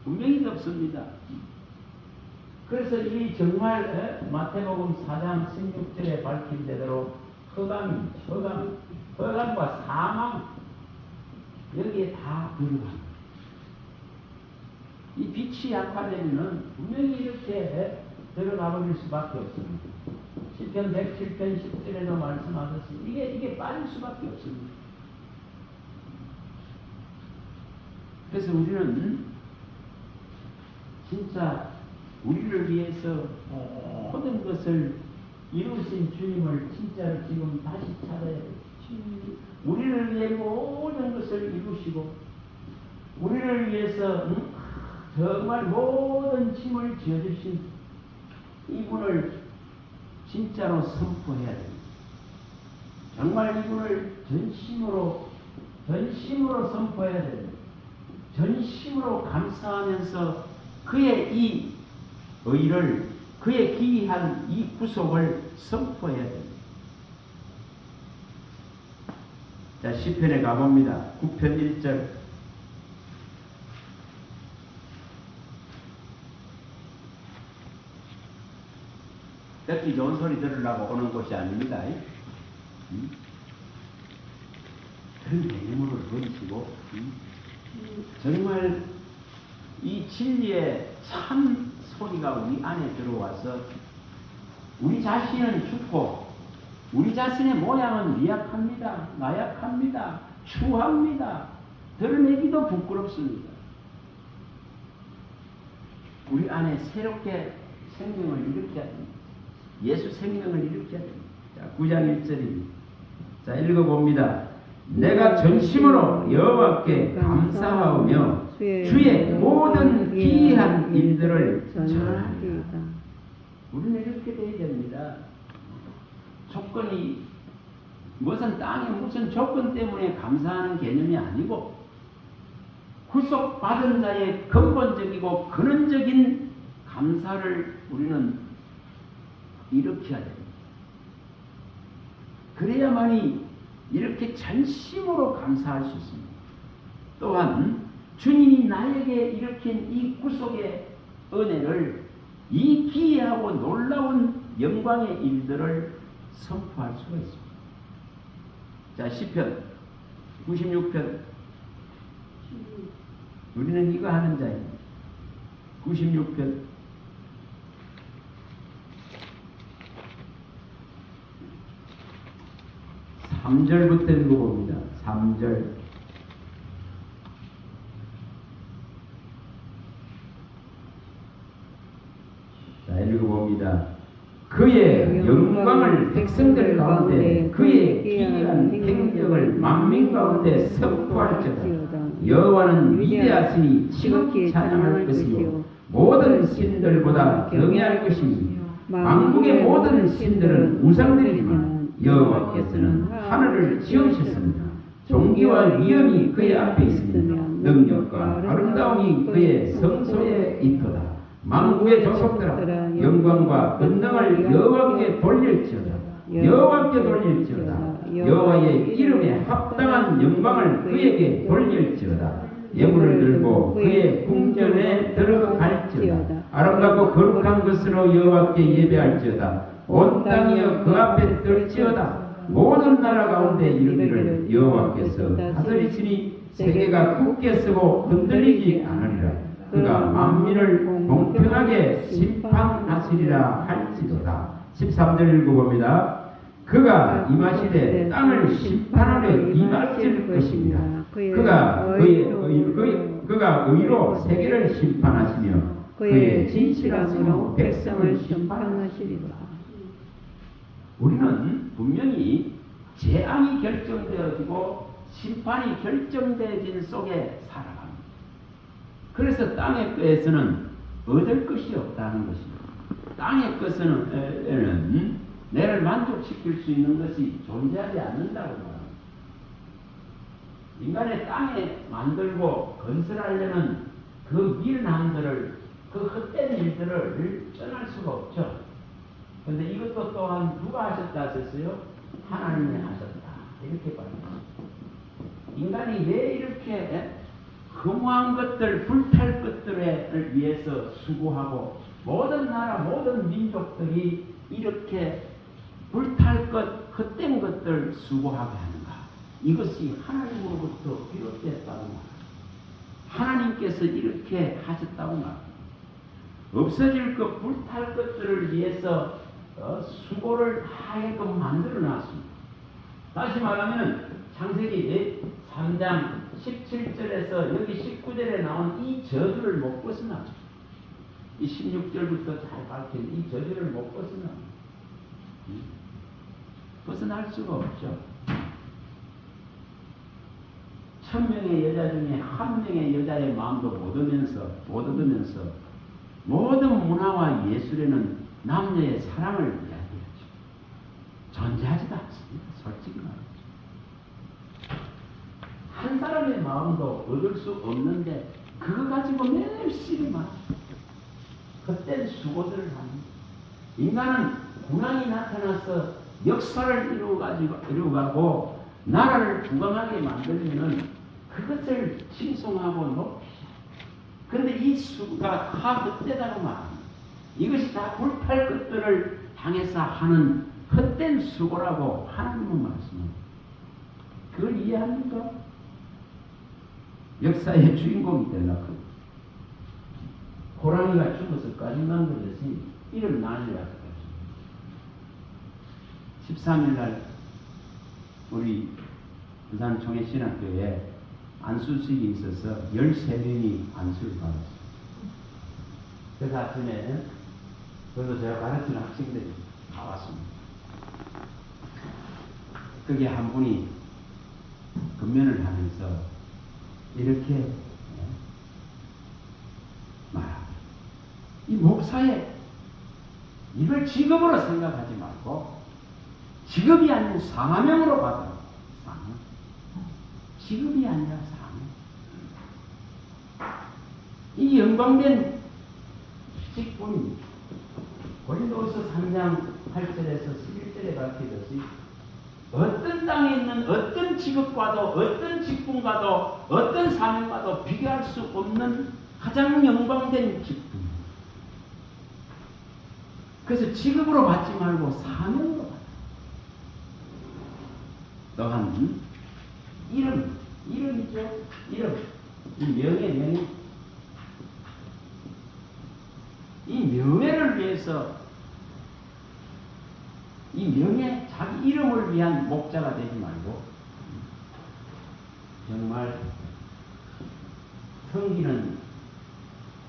분명히 덮습니다. 그래서 이 정말 마태복음 4장 16절에 밝힌 대로 흑암과 사망 여기에 다 들어갑니다. 이 빛이 약화되면 분명히 이렇게 들어가 버릴 수밖에 없습니다. 시편 107편 10절에도 말씀하셨습니다. 이게 빠질 수밖에 없습니다. 그래서 우리는 진짜 우리를 위해서 모든 것을 이루신 주님을 진짜로 지금 다시 찾아야 돼요. 우리를 위해 모든 것을 이루시고 우리를 위해서 정말 모든 짐을 지어주신 이분을 진짜로 선포해야 됩니다. 정말 이분을 전심으로 선포해야 됩니다. 전심으로 감사하면서 그의 이 의를 그의 기이한 이 구속을 선포해야 됩니다. 자, 시편에 가봅니다. 9편 1절. 듣기 좋은 소리 들으려고 오는 곳이 아닙니다. 그런 개념으로 버리시고 정말 이 진리의 참 소리가 우리 안에 들어와서 우리 자신은 죽고 우리 자신의 모양은 미약합니다. 나약합니다. 추합니다. 드러내기도 부끄럽습니다. 우리 안에 새롭게 생명을 일으켜야 됩니다. 예수 생명을 일으켜야 됩니다. 자, 9장 1절입니다. 자, 읽어봅니다. 내가 전심으로 여호와께 감사하오며 주의 모든 기이한 일들을 전하리라. 우리는 이렇게 돼야 됩니다. 조건이 무슨 땅에 무슨 조건 때문에 감사하는 개념이 아니고 구속받은 자의 근본적이고 근원적인 감사를 우리는 일으켜야 됩니다. 그래야만이 이렇게 전심으로 감사할 수 있습니다. 또한 주님이 나에게 일으킨 이 구속의 은혜를 이 기이하고 놀라운 영광의 일들을 선포할 수가 있습니다. 자, 시편 96편. 우리는 이거 하는 자입니다. 96편 3절부터 읽어봅니다. 3절. 읽어봅니다. 그의 영광을 백성들 가운데 그의 기이한 행적을 만민 가운데 선포할지어다. 여호와는 위대하시니 지극히 찬양할 것이요 모든 신들보다 경외할 것이니 만국의 모든 신들은 우상들이지만 여호와께서는 하늘을 지으셨습니다. 존귀와 위엄이 그의 앞에 있으며 능력과 아름다움이 그의 성소에 있도다. 만국의 조속들아 영광과 권능을 여호와께 돌릴지어다. 여호와께 돌릴지어다. 여호와의 이름에 합당한 영광을 그에게 돌릴지어다. 예물을 들고 그의 궁전에 들어갈지어다. 아름답고 거룩한 것으로 여호와께 예배할지어다. 온 땅이여 그 앞에 들지어다. 모든 나라 가운데 이르기를 여호와께서 다스리시니 세계가 굳게 서고 흔들리지 않으리라. 그가 만민을 공평하게 심판하시리라 할지도다. 13절 읽어봅니다. 그가 임하시되 땅을 심판하려 임하실 것입니다. 그가 의로 세계를 심판하시며 그의 진실함으로 백성을 심판하시리라. 우리는 분명히 재앙이 결정되어지고 심판이 결정되어진 속에 살아갑니다. 그래서 땅의 것에서는 얻을 것이 없다는 것입니다. 땅의 것에는 내를 만족시킬 수 있는 것이 존재하지 않는다고 말합니다. 인간의 땅에 만들고 건설하려는 그 미련함들을, 그 헛된 일들을 떠날 수가 없죠. 그런데 이것도 또한 누가 하셨다 하셨어요? 하나님이 하셨다. 이렇게 말합니다. 인간이 왜 이렇게 허무한 것들, 불탈 것들을 위해서 수고하고 모든 나라, 모든 민족들이 이렇게 불탈 것, 헛된 것들 수고하게 하는가? 이것이 하나님으로부터 비롯됐다고 말합니다. 하나님께서 이렇게 하셨다고 말합니다. 없어질 것, 불탈 것들을 위해서 수고를 하게끔 만들어 놨습니다. 다시 말하면 창세기 3장 17절에서 여기 19절에 나온 이 저주를 못 벗어나죠. 이 16절부터 잘 밝힌 이 저주를 못 벗어나. 벗어날 수가 없죠. 1000명의 여자 중에 1명의 여자의 마음도 못 얻으면서 모든 문화와 예술에는 남녀의 사랑을 이야기하죠. 존재하지도 않습니다. 솔직히 말하죠. 한 사람의 마음도 얻을 수 없는데 그거 가지고 매일 씨름하죠. 헛된 수고들을 합니다. 인간은 군왕이 나타나서 역사를 이루어가고 나라를 부강하게 만들면은 그것을 칭송하고 높이죠. 그런데 이 수가 다 헛되다고 말합니다. 이것이 다 불탈 것들을 향해서 하는 헛된 수고라고 하나님은 말씀합니다. 그걸 이해합니까? 역사의 주인공이 되려고 호랑이가 죽어서 까짓만 그릇이 이름 난리가 났습니다. 13일날 우리 부산 총회신학교에 안수식이 있어서 13명이 안수를 받았습니다. 그래서 아침에 저도 제가 가르치는 학생들이 다 왔습니다. 거기에 한 분이 근면을 하면서 이렇게 말합니다. 이 목사의 이걸 직업으로 생각하지 말고 직업이 아닌 사명으로 받아. 사명. 직업이 아니라 사명. 이 영광된 직분이 고린도후서 3장 8절에서 11절에 밝히듯이 어떤 땅에 있는 어떤 직업과도 어떤 직분과도 어떤 사명과도 비교할 수 없는 가장 영광된 직분. 그래서 직업으로 받지 말고 사명으로 받아. 또한 이름이죠. 이름. 이 명예. 이 명예를 위해서 이 명예, 자기 이름을 위한 목자가 되지 말고 정말 섬기는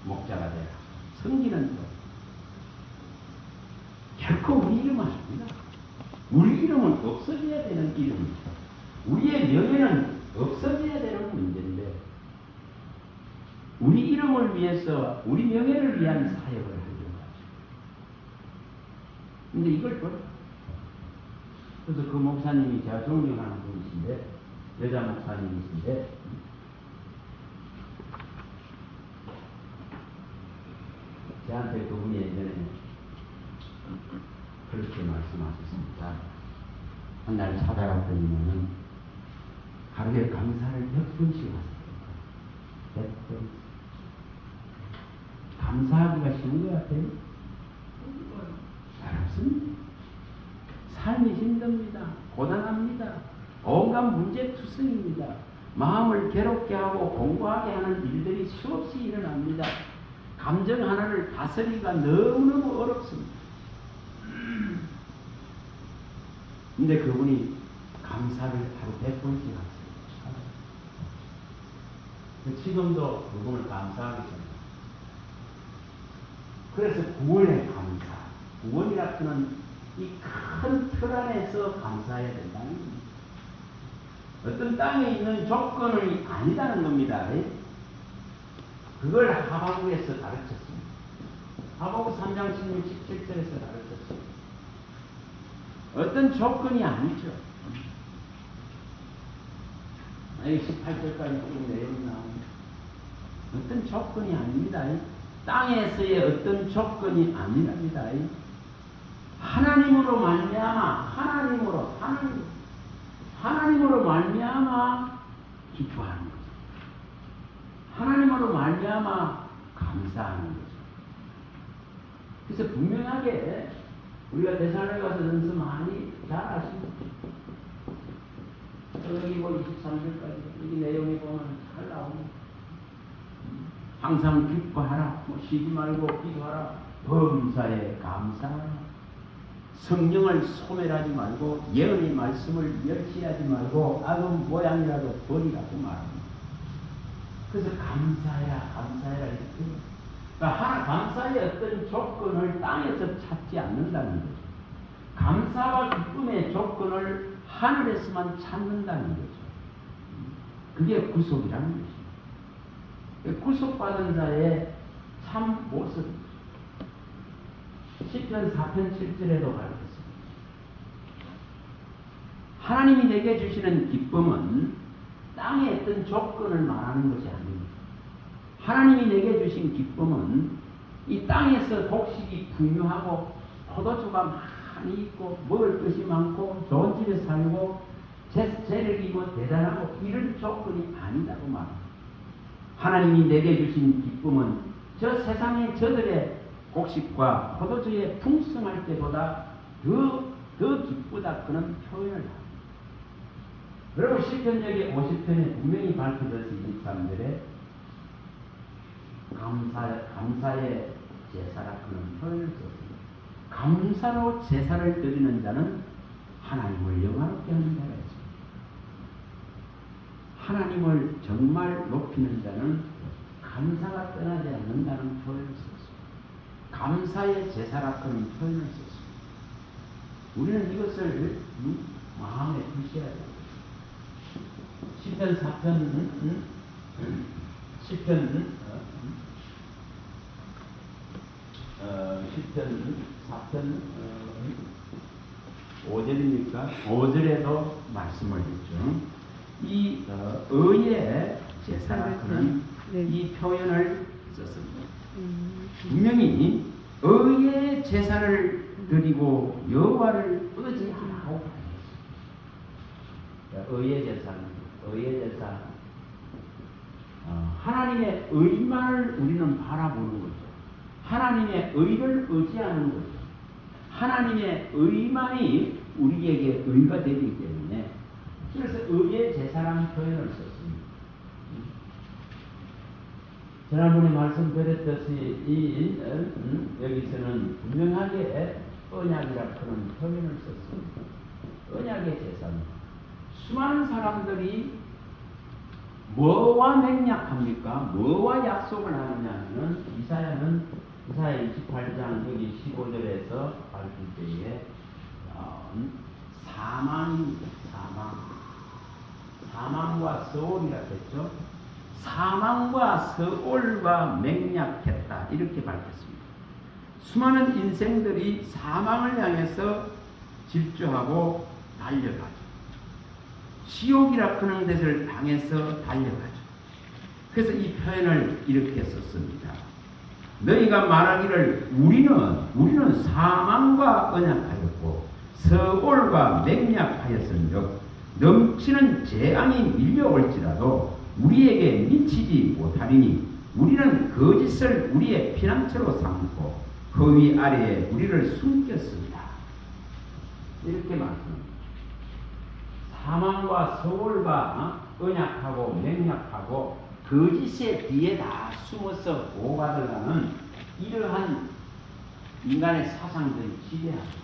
목자가 되라. 섬기는 것. 결코 우리 이름 아닙니다. 우리 이름은 없어져야 되는 이름입니다. 우리의 명예는 없어져야 되는 문제인데 우리 이름을 위해서 우리 명예를 위한 사역을 하려고 하죠. 근데 이걸 봐. 그래서 그 목사님이 제가 존경하는 분이신데 여자 목사님이신데 저한테 그분이 예전에 그렇게 말씀하셨습니다. 한 날 찾아갔더니만은 하루에 감사를 100번씩 하세요. 100번. 감사하기가 쉬운 것 같아요? 어렵습니다. 삶이 힘듭니다. 고단합니다. 온갖 문제투성입니다. 마음을 괴롭게 하고 공부하게 하는 일들이 수없이 일어납니다. 감정 하나를 다스리기가 너무너무 어렵습니다. 근데 그분이 감사를 하루 100번씩 하세요. 지금도 그분을 감사하게 됩니다. 그래서 구원의 감사, 구원이라는 이 큰 틀 안에서 감사해야 된다는 겁니다. 어떤 땅에 있는 조건이 아니다는 겁니다. 그걸 하박국에서 가르쳤습니다. 하박국 3장 16, 17절에서 가르쳤습니다. 어떤 조건이 아니죠. 18절까지 쭉 내용이 나옵니다. 어떤 조건이 아닙니다. 땅에서의 어떤 조건이 아니랍니다. 하나님으로 말미암아 하나님으로 말미암아 기뻐하는 거죠. 하나님으로 말미암아 감사하는 거죠. 그래서 분명하게 우리가 대사를 가서 연습 많이 잘 아십니다. 여기 뭐 23절까지 이 내용이 보면 잘 나옵니다. 항상 기뻐하라, 쉬지 말고 기도하라, 범사에 감사하라. 성령을 소멸하지 말고 예언의 말씀을 멸시하지 말고 악은 모양이라도 버리라고 말합니다. 그래서 감사해라 이렇게. 그러니까 감사의 어떤 조건을 땅에서 찾지 않는다는 거죠. 감사와 기쁨의 조건을 하늘에서만 찾는다는 거죠. 그게 구속이라는 것입니다. 구속받은 자의 참 모습. 시편 4편 7절에도 가르쳤습니다. 하나님이 내게 주시는 기쁨은 땅의 어떤 조건을 말하는 것이 아닙니다. 하나님이 내게 주신 기쁨은 이 땅에서 곡식이 풍요하고 포도주가 많이 있고 먹을 것이 많고 좋은 집에 살고 재력이 뭐 대단하고 이런 조건이 아니다고 말합니다. 하나님이 내게 주신 기쁨은 저 세상의 저들의 곡식과 포도주의 풍성할 때보다 더 기쁘다 그런 표현을 합니다. 그리고 시편 여기 50편에 분명히 밝혀졌듯이 23절에 감사의 제사라 그런 표현을 썼습니다. 감사로 제사를 드리는 자는 하나님을 영화롭게 하는 자가 있습니다. 하나님을 정말 높이는 자는 감사가 떠나지 않는다는 표현을 썼습니다. 감사의 제사라 그런 표현을 썼습니다. 우리는 이것을 마음에 두셔야 됩니다. 시편 4편 시편 4편 5절입니까? 5절에도 말씀을 했죠. 이 의의 제사라 그런 이 표현을 썼습니다. 분명히 의의 제사를 드리고 여호와를 의지하고 의의 제사입니다. 의의 제사. 하나님의 의만을 우리는 바라보는 거죠. 하나님의 의를 의지하는 거죠. 하나님의 의만이 우리에게 의가 되기 때문에 그래서 의의 제사라는 표현을 썼습니다. 지난번에 말씀드렸듯이 여기서는 분명하게 언약이라 그런 표현을 썼습니다. 언약의 제사입니다. 수많은 사람들이 뭐와 맹약합니까? 뭐와 약속을 하느냐면 이사야는 이사야 28장 여기 15절에서 밝힐 때에 사망입니다. 사망과 서울이라 했죠. 사망과 서울과 맹약했다 이렇게 밝혔습니다. 수많은 인생들이 사망을 향해서 질주하고 달려가죠. 지옥이라 하는 데를 향해서 달려가죠. 그래서 이 표현을 이렇게 썼습니다. 너희가 말하기를 우리는 사망과 언약하였고 서울과 맹약하였은즉 넘치는 재앙이 밀려올지라도 우리에게 미치지 못하리니 우리는 거짓을 우리의 피난처로 삼고 허위 아래에 우리를 숨겼습니다. 이렇게 말씀합니다. 사망과 서울과 언약하고 맹약하고 거짓의 뒤에 다 숨어서 보호받으려는 이러한 인간의 사상들이 지배합니다.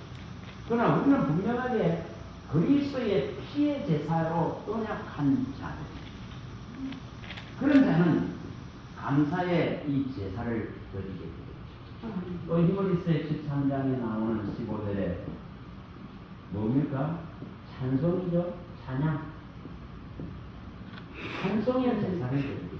그러나 우리는 분명하게 그리스도의 피의 제사로 언약한 자들, 그런 자는 감사의 이 제사를 드리게 됩니다. 또 히브리서 13장에 나오는 15절에 뭡니까? 찬송이죠. 찬양. 찬송의 제사를 드립니다.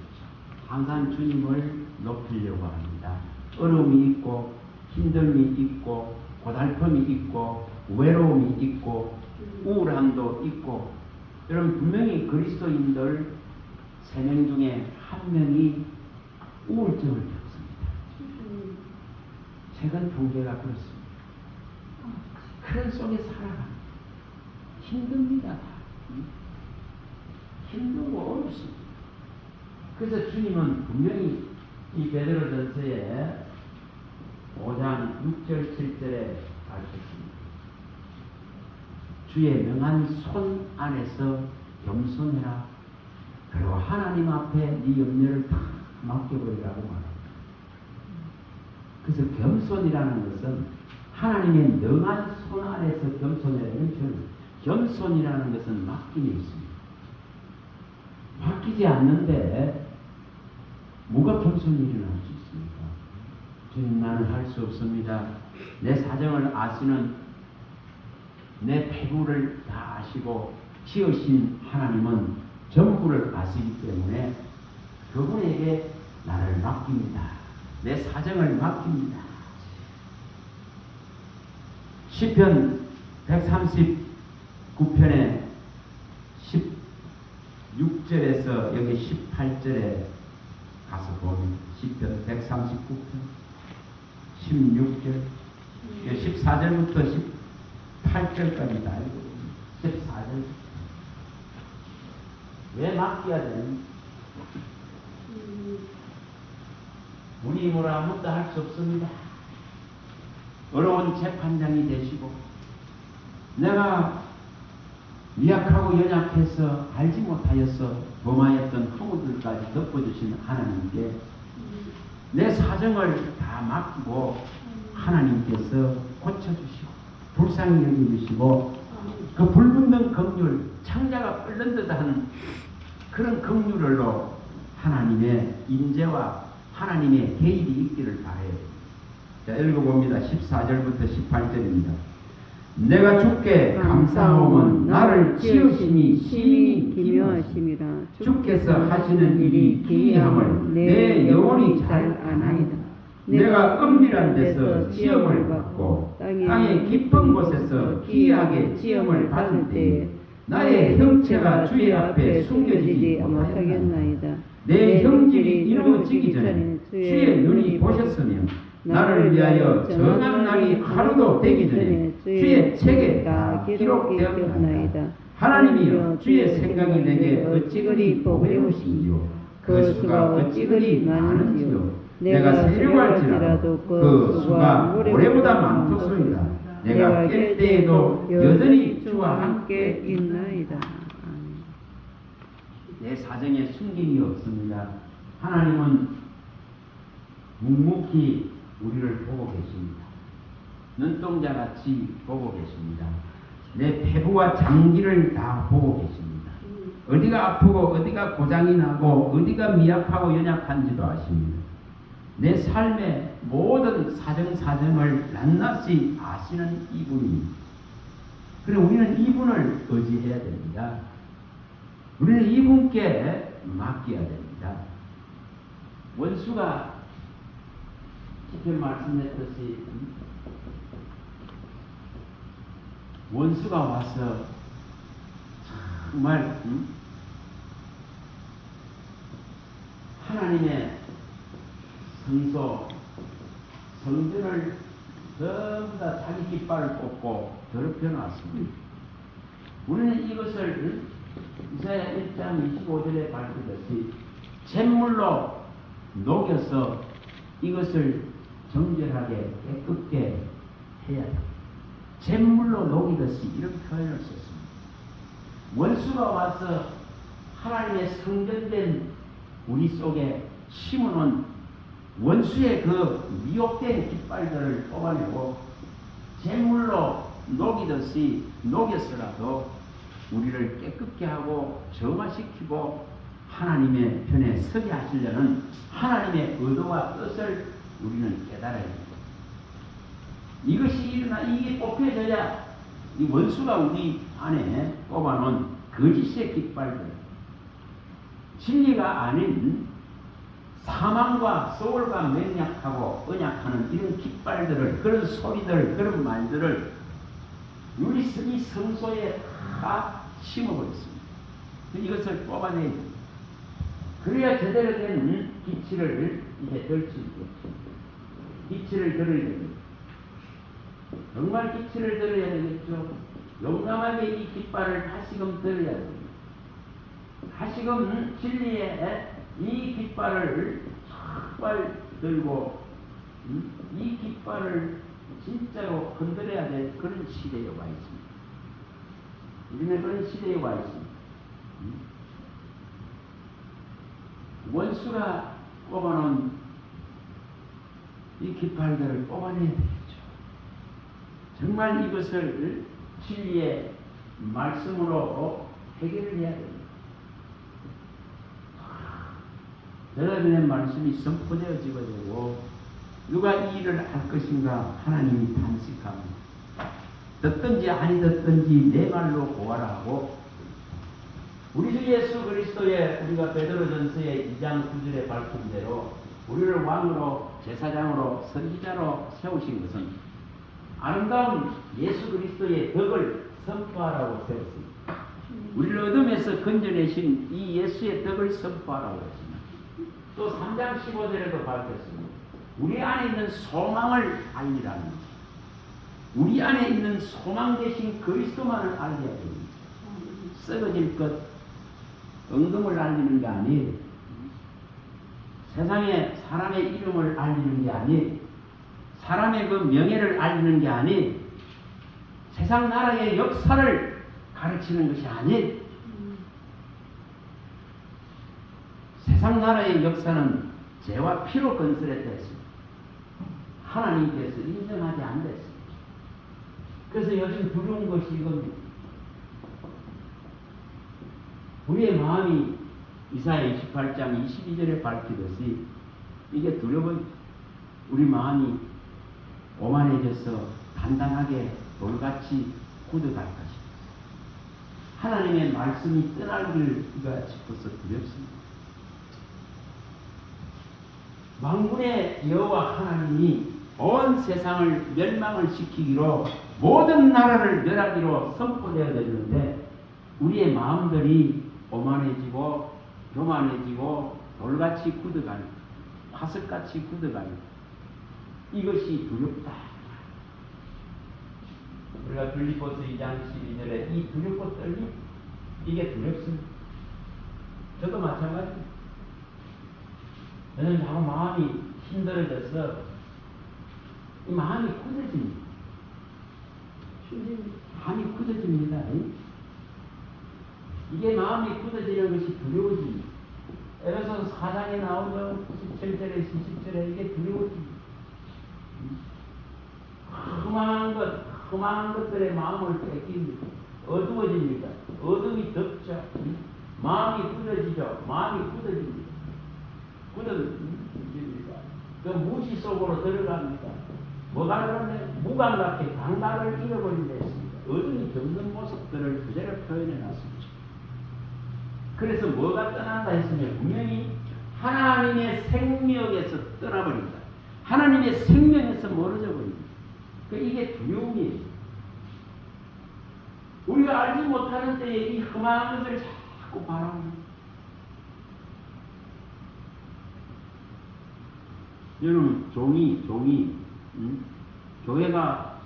항상 주님을 높이려고 합니다. 어려움이 있고 힘듦이 있고 고달픔이 있고 외로움이 있고 우울함도 있고, 여러분 분명히 그리스도인들 3명 중에 1명이 우울증을 겪습니다. 최근 통계가 그렇습니다. 그런 속에 살아갑니다. 힘듭니다. 힘들고 어렵습니다. 그래서 주님은 분명히 이 베드로전서에 5장 6절 7절에 밝혔습니다. 주의 명한 손 안에서 겸손해라. 그리고 하나님 앞에 네 염려를 다 맡겨버리라고 말합니다. 그래서 겸손이라는 것은 하나님의 명한 손 안에서 겸손해라는 표현. 겸손이라는 것은 맡김이 있습니다. 맡기지 않는데 뭐가 겸손히 일어날 수 있습니까? 주님, 나는 할 수 없습니다. 내 사정을 아시는, 내 배부를 다 아시고 지으신 하나님은 전부를 아시기 때문에 그분에게 나를 맡깁니다. 내 사정을 맡깁니다. 시편 139편에 16절에서 여기 18절에 가서 보면 시편 139편 16절 14절부터 18절까지 다 읽고 14절 왜 맡겨야 되는? 우리 힘으로 아무것도 할 수 없습니다. 어려운 재판장이 되시고 내가 미약하고 연약해서 알지 못하여서 범하였던 허물들까지 덮어주신 하나님께 내 사정을 다 맡기고 하나님께서 고쳐주시고 불쌍히 여겨주시고 그 불붙는 긍휼, 창자가 끓는 듯한 그런 긍휼로 하나님의 인재와 하나님의 개입이 있기를 바라요. 자, 읽어봅니다. 14절부터 18절입니다. 내가 주께 감사하오면 나를 지으시니 심히 기묘하심이라. 주께서 하시는 일이 기이함을 내 영혼이 잘 아나이다. 내가 은밀한 데서 시험을 받고 땅의 깊은 곳에서 기이하게 시험을 받을 때에 나의 형체가 주의 앞에 숨겨지지 못하겠나이다. 내 형질이 이루어지기 전에 주의 눈이 보셨으며 나를 위하여 정한 날이 하루도 되기 전에 주의 책에 다 기록되었나이다. 하나님이여, 주의 생각이 내게 어찌 그리 보배우신지요. 그 수가 어찌 그리 많은지요. 내가 세려할지라도 그 수가 모래보다 많도소이다. 내가 깰 때에도 여전히 주와 함께 있나이다. 내 사정에 숨김이 없습니다. 하나님은 묵묵히 우리를 보고 계십니다. 눈동자같이 보고 계십니다. 내 폐부와 장기를 다 보고 계십니다. 어디가 아프고 어디가 고장이 나고 어디가 미약하고 연약한지도 아십니다. 내 삶의 모든 사정사정을 낱낱이 아시는 이분입니다. 그래 우리는 이분을 의지해야 됩니다. 우리는 이분께 맡겨야 됩니다. 원수가 시편 말씀했듯이 원수가 와서 정말 하나님의 성소 성전을 전부 다 자기 깃발을 꽂고 더럽혀 놨습니다. 우리는 이것을 이사야 1장 25절에 밝히듯이 잿물로 녹여서 이것을 정결하게 깨끗게 해야 합니다. 잿물로 녹이듯이 이런 표현을 썼습니다. 원수가 와서 하나님의 성전된 우리 속에 심어놓은 원수의 그 미혹된 깃발들을 뽑아내고 잿물로 녹이듯이 녹여서라도 우리를 깨끗게 하고 정화시키고 하나님의 편에 서게 하시려는 하나님의 의도와 뜻을 우리는 깨달아야 합니다. 이것이 일어나 이게 뽑혀져야 이 원수가 우리 안에 뽑아놓은 거짓의 깃발들, 진리가 아닌 사망과 소울과 맹약하고 언약하는 이런 깃발들을, 그런 소리들, 그런 말들을 우리 이 성소에 다 심어버렸습니다. 이것을 뽑아내야 됩니다. 그래야 제대로 된 기치를 이제 들 수 있겠죠. 기치를 들어야 됩니다. 정말 기치를 들어야 되겠죠. 용감하게 이 깃발을 다시금 들어야 됩니다. 다시금 진리의 이 깃발을 깃발 들고 이 깃발을 진짜로 건드려야 될 그런 시대에 와 있습니다. 우리는 그런 시대에 와 있습니다. 원수가 뽑아놓은 이 깃발들을 뽑아내야 되겠죠. 정말 이것을 진리의 말씀으로 해결을 해야 됩니다. 여러분의 말씀이 선포되어지게 되고 누가 이 일을 할 것인가 하나님이 탄식합니다. 듣든지 아니 듣든지 내 말로 고하라 하고 우리 주 예수 그리스도의 우리가 베드로전서의 2장 9절에 밝힌 대로 우리를 왕으로 제사장으로 선지자로 세우신 것은 아름다운 예수 그리스도의 덕을 선포하라고 세웠습니다. 우리를 어둠에서 건져내신 이 예수의 덕을 선포하라고 했습니다. 또 3장 15절에도 밝혔습니다. 우리 안에 있는 소망을 알리라는 것입니다. 우리 안에 있는 소망 대신 그리스도만을 알려야 됩니다. 썩어질 것, 엉금을 알리는 게 아니, 세상에 사람의 이름을 알리는 게 아니, 사람의 그 명예를 알리는 게 아니, 세상 나라의 역사를 가르치는 것이 아니, 세상 나라의 역사는 죄와 피로 건설했다 했습니다. 하나님께서 인정하지 않는다 했습니다. 그래서 요즘 두려운 것이 이겁니다. 우리의 마음이 이사야 28장 22절에 밝히듯이 이게 두려워 우리 마음이 오만해져서 단단하게 돌같이 굳어갈 것입니다. 하나님의 말씀이 떠나기가 싶어서 두렵습니다. 만군의 여호와 하나님이 온 세상을 멸망을 시키기로 모든 나라를 멸하기로 선포되어 있는데 우리의 마음들이 오만해지고 교만해지고 돌같이 굳어가는 화석같이 굳어가는 이것이 두렵다. 우리가 빌립보서 2장 12절에 이 두렵고 떨림 이게 두렵습니다. 저도 마찬가지입니다. 저는 자꾸 마음이 힘들어져서 이 마음이 굳어집니다. 마음이 굳어집니다. 이게 마음이 굳어지는 것이 두려워집니다. 에베소서 4장에 나오죠. 17절에 17절에 이게 두려워집니다. 흠한 것들의 마음을 뺏깁니다. 어두워집니다. 어둠이 덮죠. 마음이 굳어지죠. 마음이 굳어집니다. 굳어집니다. 그 무시 속으로 들어갑니다. 뭐가 그러면 무감각해 감각을 잃어버린 데 있습니다. 어둠이 겪는 모습들을 그대로 표현해 놨습니다. 그래서 뭐가 떠난다 했으면 분명히 하나님의 생명에서 떠나버립니다. 하나님의 생명에서 멀어져 버립니다. 이게 두려움이에요. 우리가 알지 못하는 때에 이 험한 것을 자꾸 바라봅니다. 여러분 교회가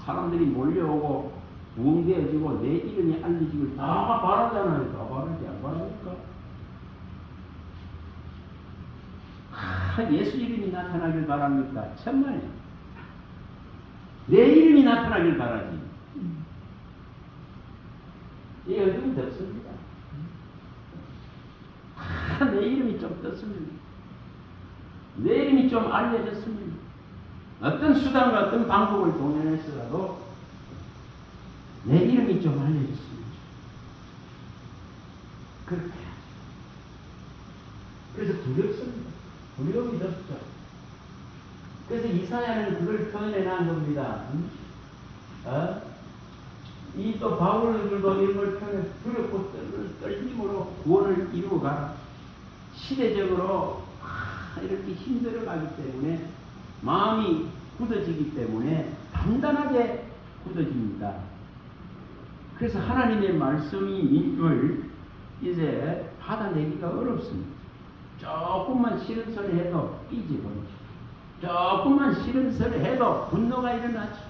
사람들이 몰려오고 부흥되어지고 내 이름이 알려지길 다 바라잖아요. 다 바라지 안 바랍니까? 예수 이름이 나타나길 바랍니까? 천만에 내 이름이 나타나길 바라지. 이 어둠이 덥습니다. 내 이름이 좀 떴습니다. 내 이름이 좀 알려졌습니다. 어떤 수단과 어떤 방법을 동원해서라도 내 이름이 좀 알려졌습니다. 그렇게 하죠. 그래서 두렵습니다. 두려움이 덥죠. 그래서 이사야는 그걸 표현해 난 겁니다. 이 또 바울들도 이런 걸 표현해 두렵고 떨림으로 구원을 이루어가라. 시대적으로 이렇게 힘들어가기 때문에 마음이 굳어지기 때문에 단단하게 굳어집니다. 그래서 하나님의 말씀을 이제 받아내기가 어렵습니다. 조금만 싫은 소리 해도 삐지버리죠. 조금만 싫은 소리 해도 분노가 일어나죠.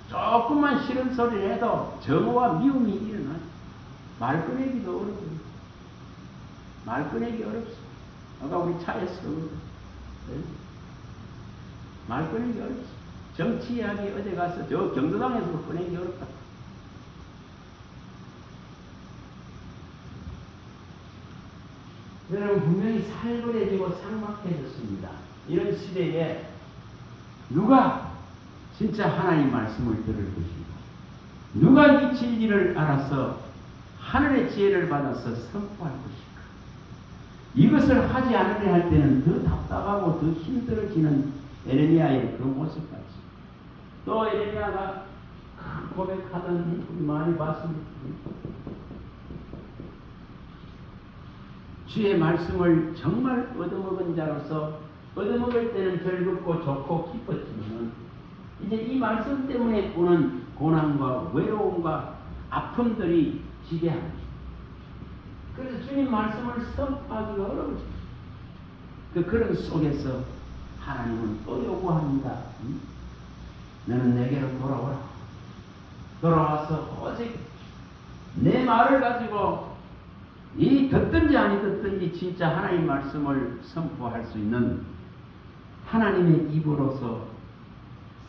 조금만 싫은 소리를 해도 정오와 미움이 일어나죠. 말 꺼내기도 어렵습니다. 말 꺼내기 어렵습니다. 아까 우리 차에서 말 꺼내기 어렵습니다. 정치 이야기 어제 가서 저 경도당에서도 꺼내기 어렵다. 여러분 분명히 살벌해지고 삭막해졌습니다. 이런 시대에 누가 진짜 하나님 말씀을 들을 것인가? 누가 이 진리를 알아서 하늘의 지혜를 받아서 선포할 것인가? 이것을 하지 않으려 할 때는 더 답답하고 더 힘들어지는 에레미야의 그 모습까지. 또 에레미야가 고백하던 우리 많이 봤습니다. 주의 말씀을 정말 얻어먹은 자로서 얻어먹을 때는 즐겁고 좋고 기뻤지만 이제 이 말씀 때문에 오는 고난과 외로움과 아픔들이 지배합니다. 그래서 주님 말씀을 선포하기가 어려워집니다. 그런 속에서 하나님은 또 요구합니다. 너는 내게로 돌아오라. 돌아와서 오직 내 말을 가지고 이 듣든지 아니 듣든지 진짜 하나님 말씀을 선포할 수 있는 하나님의 입으로서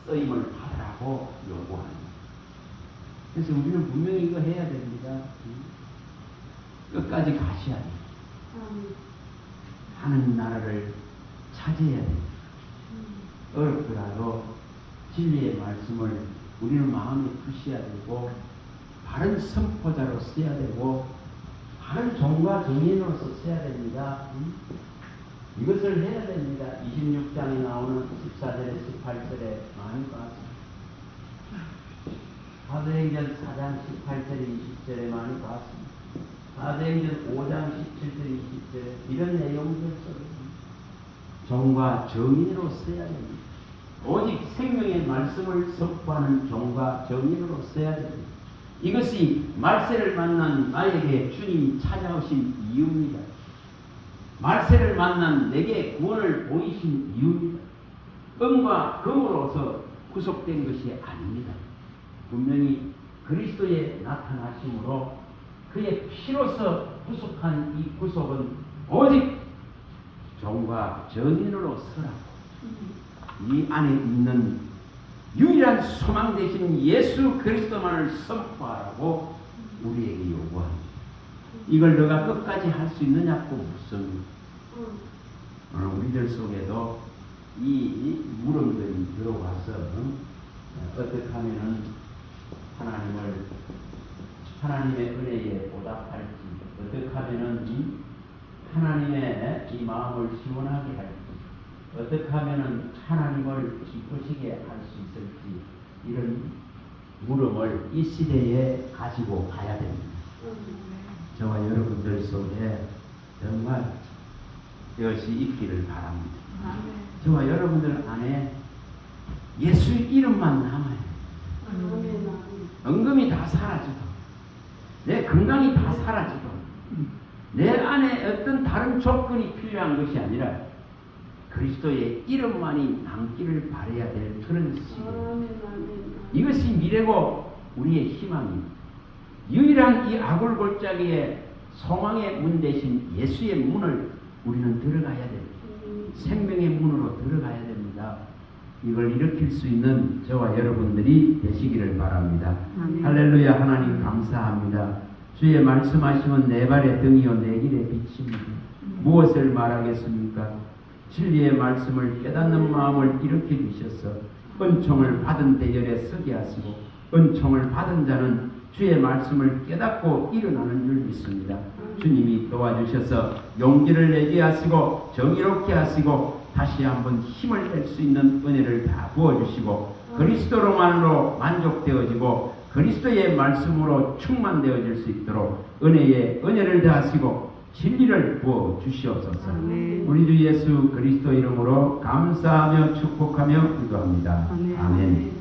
쓰임을 받으라고 요구합니다. 그래서 우리는 분명히 이거 해야 됩니다. 끝까지 가셔야 됩니다. 하나님 나라를 차지해야 됩니다. 어렵더라도 진리의 말씀을 우리는 마음에 두셔야 되고 바른 선포자로 써야 되고 바른 종과 정인으로서 써야 됩니다. 이것을 해야 됩니다. 26장에 나오는 14절에 18절에 많이 봤습니다. 사도행전 4장 18절에 20절에 많이 봤습니다. 사도행전 5장 17절에 20절에 이런 내용들 속에 종과 정인으로 써야 됩니다. 오직 생명의 말씀을 선포하는 종과 정인으로 써야 됩니다. 이것이 말세를 만난 나에게 주님이 찾아오신 이유입니다. 말세를 만난 내게 구원을 보이신 이유입니다. 은과 금으로서 구속된 것이 아닙니다. 분명히 그리스도의 나타나심으로 그의 피로서 구속한 이 구속은 오직 종과 정인으로 서라고 이 안에 있는 유일한 소망 되신 예수 그리스도만을 선포하라고 우리에게 요구합니다. 이걸 너가 끝까지 할 수 있느냐고 묻습니다. 오늘 우리들 속에도 이 물음들이 들어와서 어떻게 하면은 하나님의 은혜에 보답할지, 어떻게 하면은 하나님의 이 마음을 시원하게 할지, 어떻게 하면은 하나님을 기쁘시게 할 수 있을지 이런 물음을 이 시대에 가지고 가야 됩니다. 저와 여러분들 속에 정말 이것이 있기를 바랍니다. 저와 여러분들 안에 예수 이름만 남아요. 은금이 다 사라지고 내 건강이 다 사라지고 내 안에 어떤 다른 조건이 필요한 것이 아니라 그리스도의 이름만이 남기를 바라야 될 그런 시대. 이것이 미래고 우리의 희망입니다. 유일한 이 아굴골짜기에 소망의 문 대신 예수의 문을 우리는 들어가야 됩니다. 생명의 문으로 들어가야 됩니다. 이걸 일으킬 수 있는 저와 여러분들이 되시기를 바랍니다. 할렐루야. 하나님 감사합니다. 주의 말씀하시면 내 발의 등이요 내 길의 빛입니다. 무엇을 말하겠습니까? 진리의 말씀을 깨닫는 마음을 일으켜 주셔서 은총을 받은 대열에 서게 하시고 은총을 받은 자는 주의 말씀을 깨닫고 일어나는 줄 믿습니다. 주님이 도와주셔서 용기를 내게 하시고 정의롭게 하시고 다시 한번 힘을 낼 수 있는 은혜를 다 부어주시고 그리스도로만으로 만족되어지고 그리스도의 말씀으로 충만되어질 수 있도록 은혜를 다하시고 진리를 부어 주시옵소서. 우리 주 예수 그리스도 이름으로 감사하며 축복하며 기도합니다. 아멘.